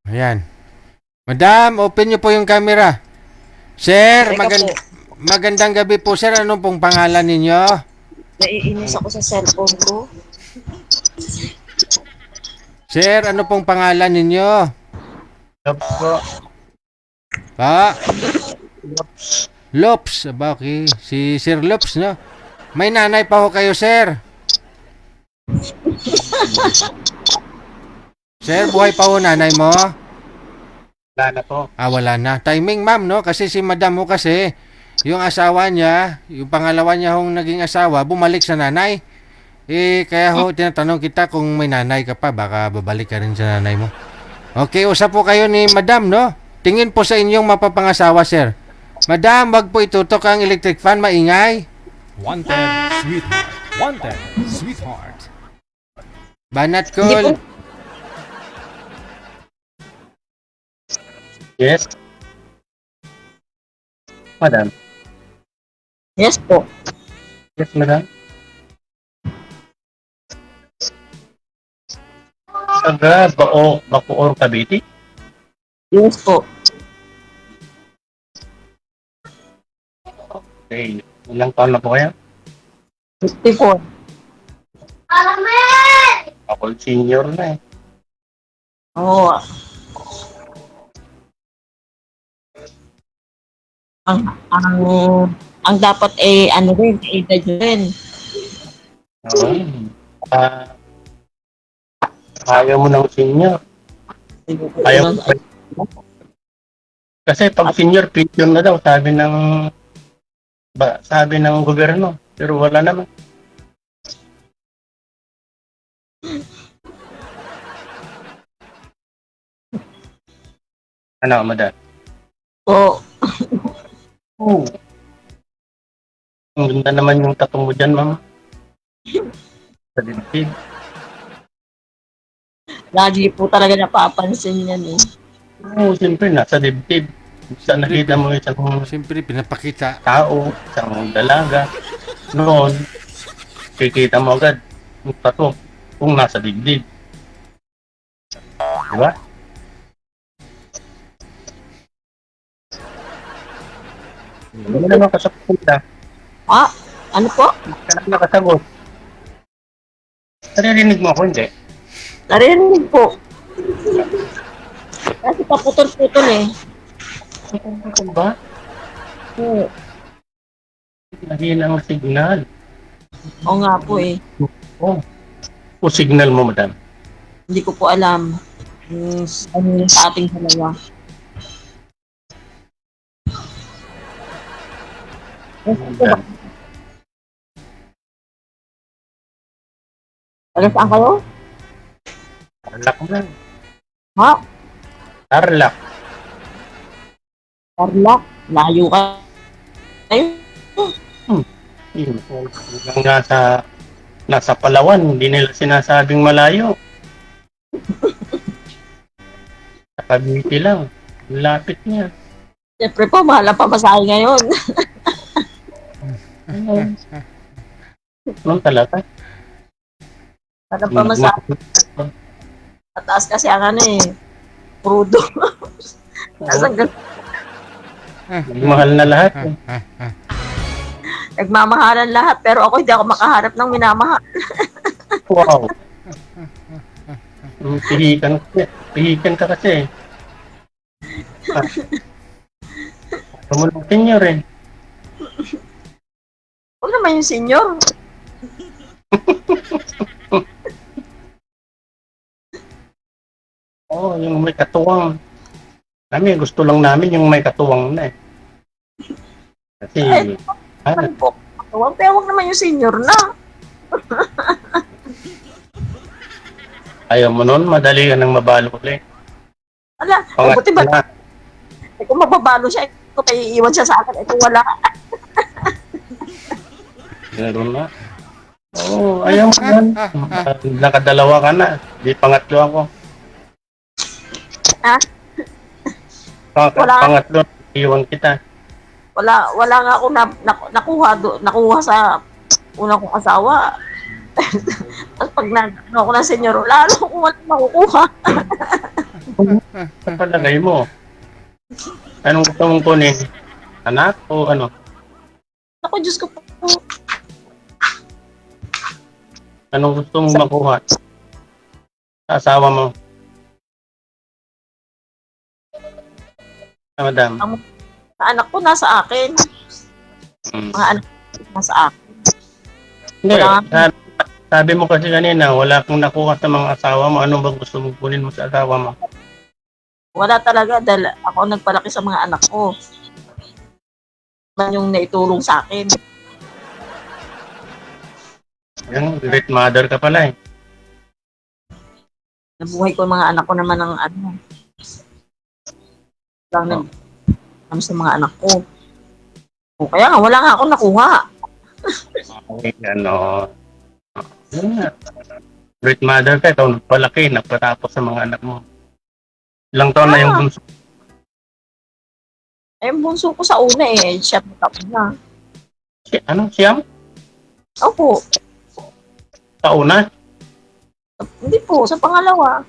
Ayan. Madam, open niyo po yung camera. Sir, magandang gabi po, sir. Ano pong pangalan ninyo? Naiinis ako sa cellphone ko. Sir, ano pong pangalan ninyo? Pa? Lops. Okay. Si Sir Lops, no? May nanay pa ho kayo, sir. Sir, buhay pa ho nanay mo? Wala na po. Wala na. Timing, ma'am, no? Kasi si madam ho kasi, yung asawa niya, yung pangalawa niya hong naging asawa, bumalik sa nanay. Kaya ho, tinatanong kita kung may nanay ka pa, baka babalik ka rin sa nanay mo. Okay, usap po kayo ni madam, no? Tingin po sa inyong mapapangasawa, sir. Madam, wag po itutok ang electric fan, maingay. Wanted, sweetheart. Wanted, sweetheart. Banat call. Yes. Madam. Yes po. Yes, madam. Taga Bacoor, Cavite? Yes po. Okay. Ilang taon na po kayo? 54. Ako senior na eh. Oo. Ang dapat ano rin, edad rin. Ayaw mo ng senior. Ayaw mo. Kasi pag senior, pension na daw, sabi ng gobyerno. Pero wala naman. Ano, madam? Oo. Oh. Ang ganda naman yung tattoo mo dyan, ma'am. Sa dibdib. Lagi po talaga napapansin yan eh. Oo, siyempre, nasa dibdib. Saan nakita mo isang siyempre, pinapakita. Tao, isang dalaga. Noon, kikita mo agad yung tattoo kung nasa dibdib. Diba? Ano naman kasagot na? Ano po? Ano nakasagot? Naririnig mo ako, hindi? Narinig po. Kasi paputol-putol eh. Paputol ba? Oo. Nahina ang signal. Oo nga po eh. Oh. O signal mo, madam? Hindi ko po alam. Ano yung sa ating dalawa. Yan. Taga saan kayo? Tarlac na. Ha? Tarlac. Tarlac? Layo ka. Ayun. Yun. Hanggang nasa Palawan, hindi nila sinasabing malayo. Sa Cavite lang. Ang lapit niya. Siyempre po, mahal ang pamasahe ngayon. Noon talaga. Mahal ang pamasahe. Mataas kasi ang ano eh. Crudo. Mahal na lahat. Nagmamahalan lahat, pero ako hindi ako makaharap ng minamahal. Wow. Pihikan ka kasi. Tumulong senior eh. Huwag naman yung senior. Oo, yung may katuwang. Kami, gusto lang namin yung may katuwang na eh. Kasi, Pero huwag naman yung senior na. ayaw mo nun, madali ka nang mabalo ulit. Ala, buti ba? Kung mababalo siya, ito kayo iiwan siya sa akin. Kung wala. Meron na. Oo, ayaw mo yan. Nakadalawa ka na. Di pangatlo ako. Ha? Pangatlo, iwan kita. Wala nga ako nakuha sa una kong asawa. Tapos pag ako ng senyor, lalo kung wala makukuha. Sa palagay mo, anong gusto mong kunin? Anak o ano? Ako, Diyos ko po. Anong gusto mong makuha? Sa asawa mo? Madam? Ang anak ko nasa akin. Mga anak ko nasa akin. Hindi, sabi mo kasi kanina, wala kang nakuha sa mga asawa mo. Ano ba gusto mong kunin mo sa asawa mo? Wala talaga dahil ako nagpalaki sa mga anak ko. Yung naitulong sa akin. Yung great mother ka pala eh. Nabuhay ko yung mga anak ko naman ng ano. Lang sa mga anak ko. O, kaya nga, wala nga akong nakuha. Okay, great mother ka, ikaw nagpalaki, nagpatapos sa mga anak mo. Ilang taon na yung bunso? Yung bunso ko sa una siya tapos na. Siyam? Opo. Sa una? Hindi po, sa pangalawa.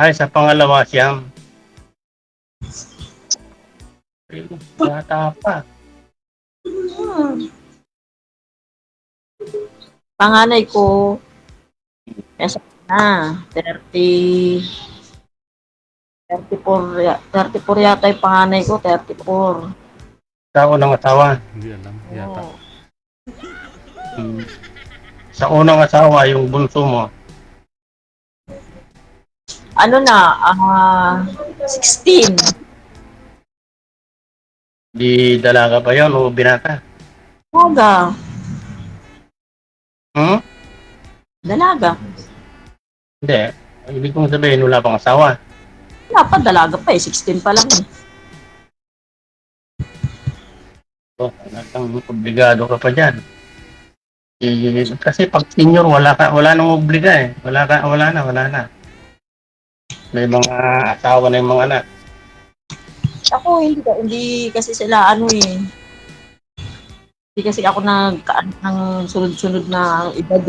Ay, sa pangalawa siyam. Bata pa. Panganay ko, nasa na, 34 yata yung panganay ko, 34. Sa unang asawa? Hindi alam, yata. Sa unang asawa, yung bunso mo? Ano na, 16. Di dalaga pa yun o binata? Dalaga. Dalaga. Hindi. Ibig kong sabihin, wala pang asawa. Wala pa, dalaga pa 16 pa lang . So, obligado ka pa dyan. Kasi pag senior, wala nang obliga eh. Wala na. May mga asawa na yung mga anak. Ako, hindi kasi sila hindi kasi ako ng sunod-sunod na edad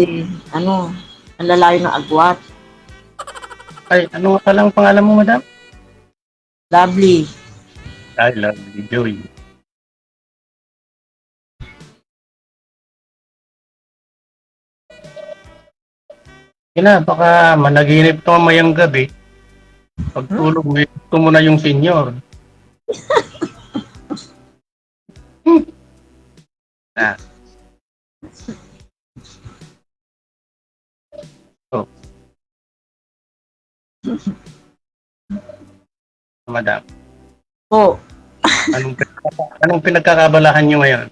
ang lalayo ng agwat. Ay, ano nga palang pangalan mo, madam? Lovely. I love you, Joy. Baka managinip ka mamayang gabi. Pagtulog mo, gusto mo na yung senior. Oh. Madam. Oh. Anong pinagkakabalahan nyo ngayon?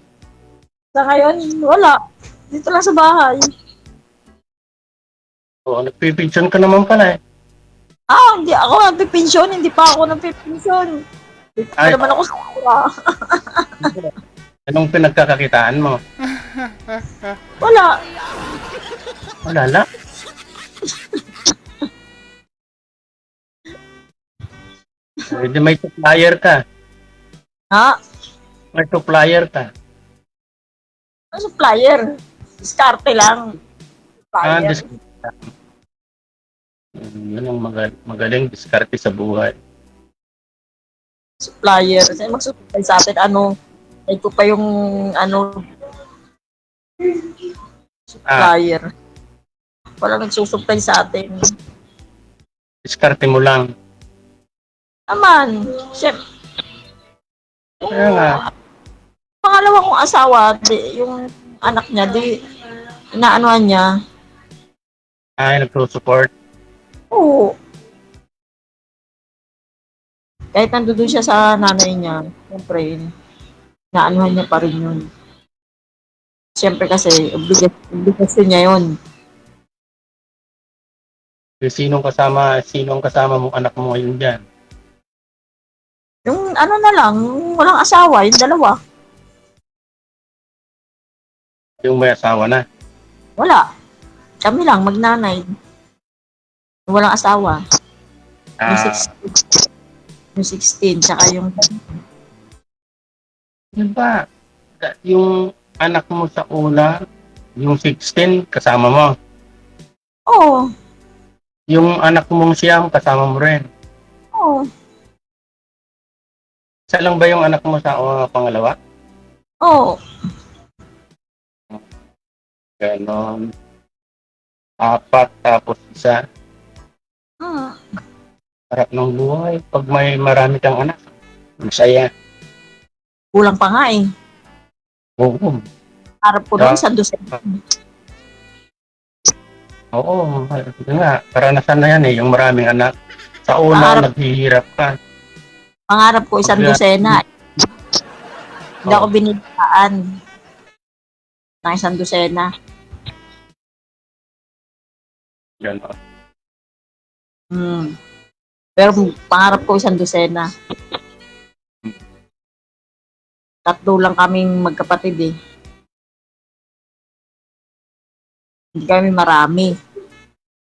Sa ngayon, wala. Dito lang sa bahay. Oo, nagpipinsan ka naman pala eh. Hindi ako nagpipensyon. Hindi pa ako nagpipensyon. Dito pa Ay, naman ako sa kura. anong pinagkakakitaan mo? Wala. Wala lang. Hindi may supplier ka. Ha? May supplier ka. Ano supplier? Diskarte lang. Supplier. Yun ang magaling diskarte sa buhay. Supplier. Kasi magsupply sa atin, ito pa yung, supplier. Wala nagsusupply sa atin. Diskarte mo lang. Naman, syempre, Kaya nga. pangalawa kong asawa, yung anak niya, inaanuhan niya. Ay, nagsusupport. Oo. Kahit nandoon siya sa nanay niya, syempre, inaanuhan niya pa rin yun. Syempre kasi, obligasyon niya yun. Sino ang kasama mong anak mo ngayon dyan? Yung na lang, yung walang asawa, yung dalawa. Yung may asawa na. Wala. Kami lang, magnanay. Yung walang asawa. Yung 16, tsaka yung... Diba? Yung anak mo sa una, yung 16, kasama mo. Oo. Yung anak mong siyam, kasama mo rin. Oo. Isa lang ba yung anak mo sa pangalawa? Oo. Ganon. 4, tapos isa. Harap ng buhay. Pag may marami kang anak, masaya. Kulang pa nga eh. Oo. Harap ko doon sa dosen. Oo. Nga, karanasan na yan eh, yung maraming anak. Sa una, naghihirap ka. Pangarap ko isang dosena. Hindi ako binilaan ng isang dosena. Ganon. Pero pangarap ko isang dosena. 3 lang kaming magkapatid eh. Hindi kami marami.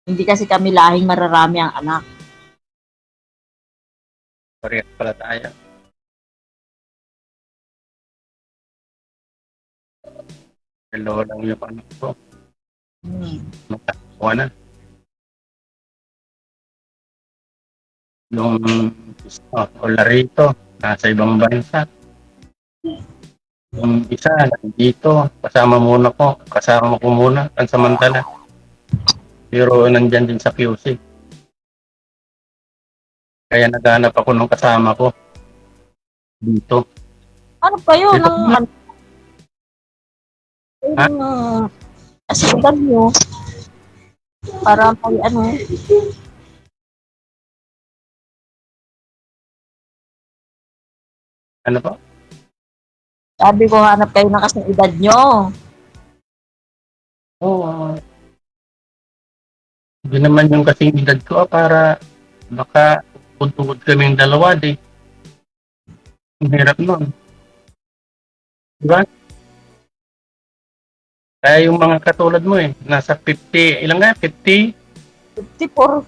Hindi kasi kami lahing mararami ang anak. Parehas pala tayo. Hello lang yung anak ko. Matakuha na. Yung wala rito, nasa ibang bansa. Yung isa, nandito, kasama ko muna, pansamantala. Pero nandyan din sa QC. Kaya naghanap ako ng kasama ko dito. Ano pa yun? Dito. Asindan nyo. Para may Ano pa? Sabi ko, hanap kayo ng kasing edad nyo. Oo. Hindi naman yung kasing edad ko para baka tugod kaming dalawa di. Ang hirap nun. Diba? Kaya yung mga katulad mo nasa 50, ilang nga? 50? 54.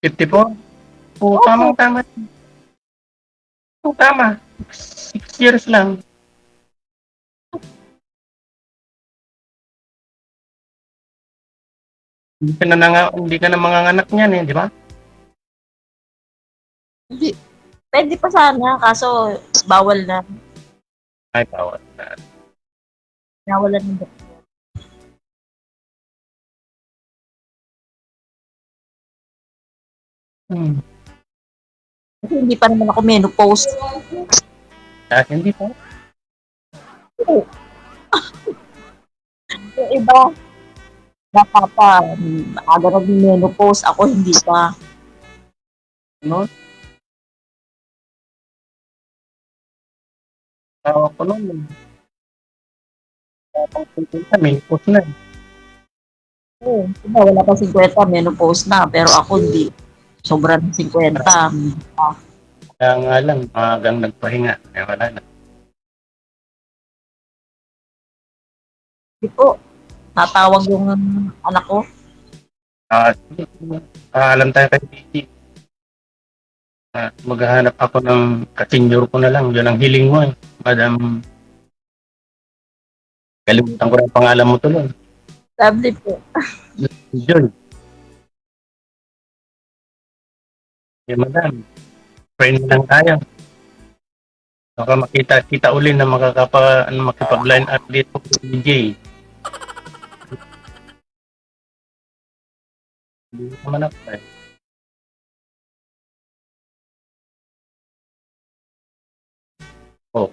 54? Oo, tama. Oo, tama. 6 years lang. Hindi ka na manganganak niyan di ba? Hindi. Pwede pa sana, kaso bawal na. Ay, bawal na. Nawalan ng doktor. Kasi hindi pa naman ako menopause. Hindi pa. Yung iba, baka pa, aga nag-menopause, ako hindi pa. No? Tawa ko nun. May post na. Oo, diba, wala pa 50, menopause na, pero ako hindi. Sobra ng 50. Kaya nga lang, maagang nagpahinga. Eh, wala na. Hindi po, natawag yung anak ko. Alam tayo kay Titi. Maghahanap ako ng ka-senior ko na lang. Yun ang hiling mo eh. Madam, kalimutan ko na ang pangalan mo tuloy. Lovely po. Joy. Eh, madam, friend lang tayo. Baka makita-kita uli na makipag-line up dito kay DJ. Hindi naman ako eh. Oh.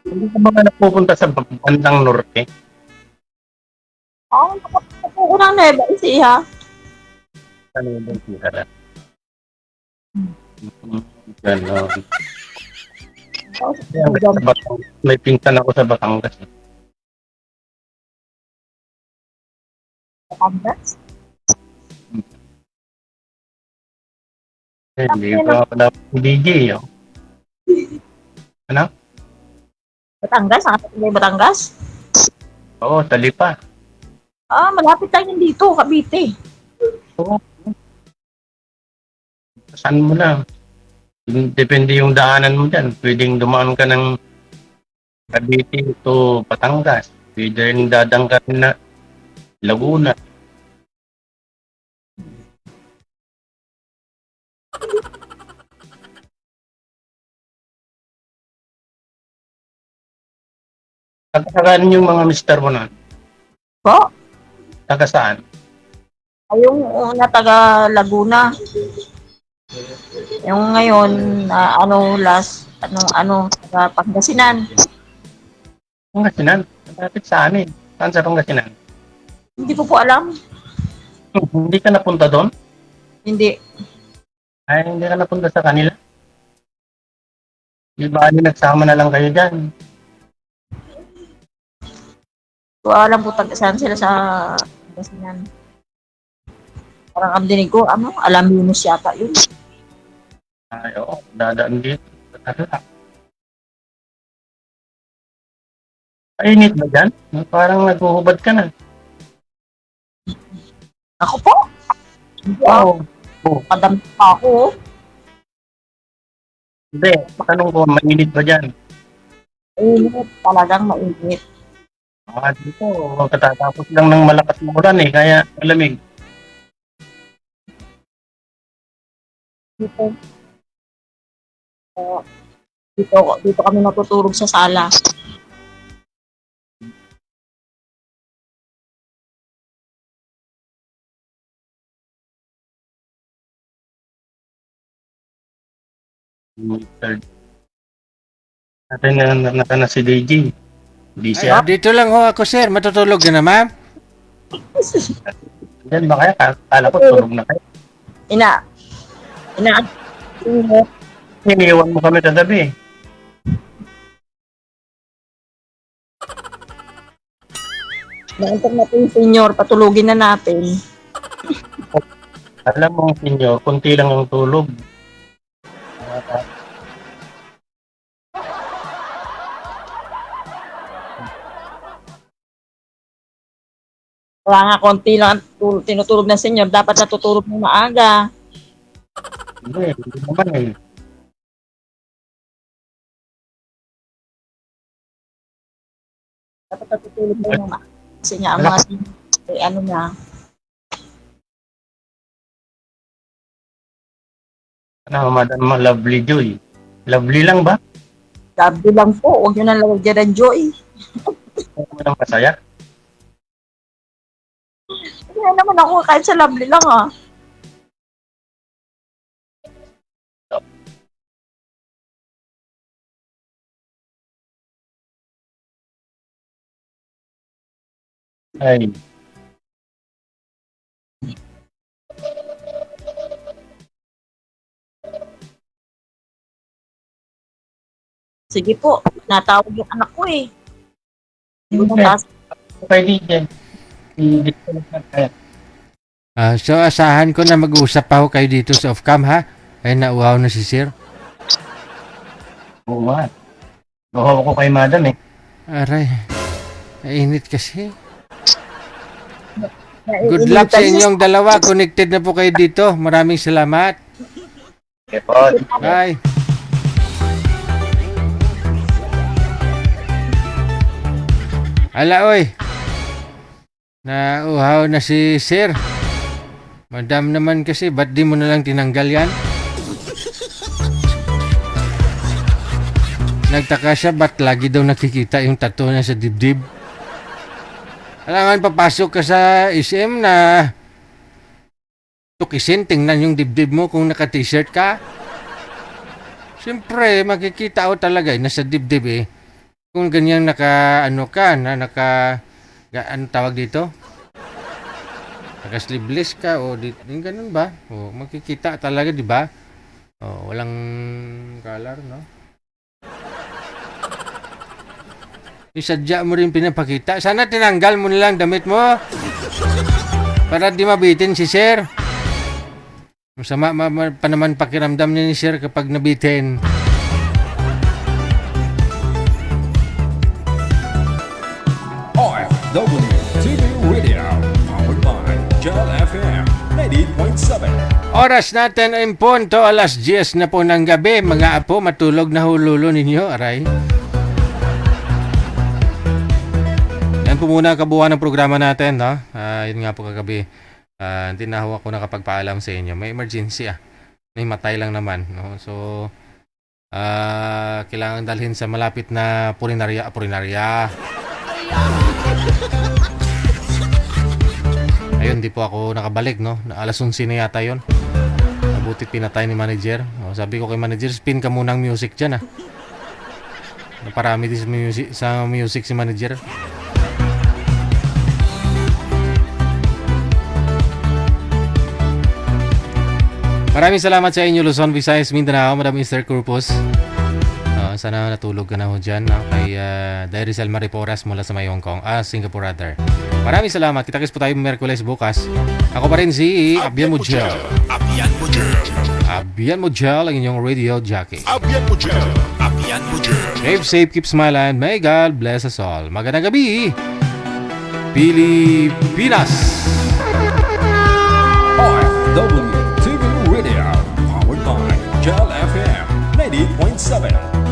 Hindi ka ba napupunta sa bandang norte? Oo, nakapunta po ko ng Nueva Ecija. Ano yung tira? Ganon. May pinsan ako sa Batangas. Batangas? Hindi pa ako dapat DJ. Oh. Ano? Batangas? Nakatagal yung Batangas? Oo, Talipa. Ah, malapit tayo dito, Cavite. Oo. Saan mo lang? Depende yung daanan mo dyan. Pwedeng dumaan ka ng Cavite to Batangas. Pwede rin dadang ka rin na Laguna. Taga-saan yung mga mister mo na? Po? Taga-saan? Ay, yung una taga Laguna. Yung ngayon, taga Pangasinan. Pangasinan? Malapit sa amin. Saan sa Pangasinan? Hindi ko po alam. Hindi ka napunta doon? Hindi. Ay, hindi ka napunta sa kanila? Di ba nagsama na lang kayo dyan? So, alam po saan sila sa Pangasinan. Parang ang dinig ko, Alaminos yata yun. Ay, oo. Dadaan dito. Ay, init ba dyan? Parang naghuhubad ka na. Ako po? Hindi Oo. Madam pa ako. Hindi. Tanong ko, mainit ba dyan? Mainit. Talagang mainit. Dito. Katatapos lang ng malakas na ulan eh. Kaya malamig. Dito. Dito kami natutulog sa sala. Natin na si DJ. Hindi Ay, siya. dito lang ho ako, sir. Matutulog ka na, ma'am. Diyan ba kaya? Kala ko tulog na kayo. Ina. Iniwan mo kami kagabi. Naantok na po yung senior. Patulogin na natin. Alam mo, senyor, kunti lang ang tulog. Kaya nga, konti lang ang tinutulog ng senior. Dapat natutulog ng maaga. Hindi naman eh. Dapat natutulog ng maaga. Kasi nga, ang mga senior, ano na, Ano, Madam Lovely Joy. Lovely lang ba? gabi lang po. Huwag nyo na lagyan ng joy. Ano mo lang masaya? Kaya naman ako kahit sa lovely lang Ay. Sige po, natawag yung anak ko eh. Okay, DJ. So asahan ko na mag-usap pa ako kayo dito sa off-cam ha? Ay nauhaw na si sir. Oo nga. Nakuha ko kay madam eh. Aray, nainit kasi. Good luck sa inyong dalawa. Connected na po kayo dito. Maraming salamat. Okay po. Bye. Ala oy. Nauhaw na si sir. Madam naman kasi, ba't di mo na lang tinanggal yan? Nagtaka siya, ba't lagi daw nakikita yung tattoo niya sa dibdib? Kailangan papasok ka sa SM na tukisin, tingnan yung dibdib mo kung naka-t-shirt ka. Siyempre, makikita ko talaga, nasa dibdib eh. Kung ganyan ano tawag dito? Naka-sleeveless ka o yung ganun ba? O, makikita talaga, di ba? O, walang color, no? Isadya mo rin pinapakita. Sana tinanggal mo nilang damit mo. Para di mabitin si sir. Masama pa naman pakiramdam ni sir kapag nabitin. OFW TV Radio, powered by Gel FM 90.7. Oras natin ay punto, alas 10 na po ng gabi. Mga apo, matulog na hululo ninyo, aray. Yan po muna ang kabuuan ng programa natin, no? Yun nga po kagabi. Hindi na ako nakapagpaalam sa inyo. May emergency May matay lang naman, no? So, kailangan dalhin sa malapit na purinarya. Ayun, di po ako nakabalik, no? Alas 11 na yata yun. Mabuti pinatay ni manager. Sabi ko kay manager, spin ka munang music dyan, Naparami din sa music si manager. Maraming salamat sa inyo, Luzon, Visayas, Mindanao, Madam Mr. Corpus. Sana natulog ka na ho dyan, kay Dairisel Mariporas mula sa Hong Kong, Singapore rather. Maraming salamat. Kita-kits po tayo Merkules bukas. Ako pa rin si Abian Mujel. Abian Mujel, ang inyong radio jockey. Abian Mujel. Keep safe, keep smiling. May God bless us all. Magandang gabi, Pilipinas. OFW TV Radio, powered by Gel FM 90.7.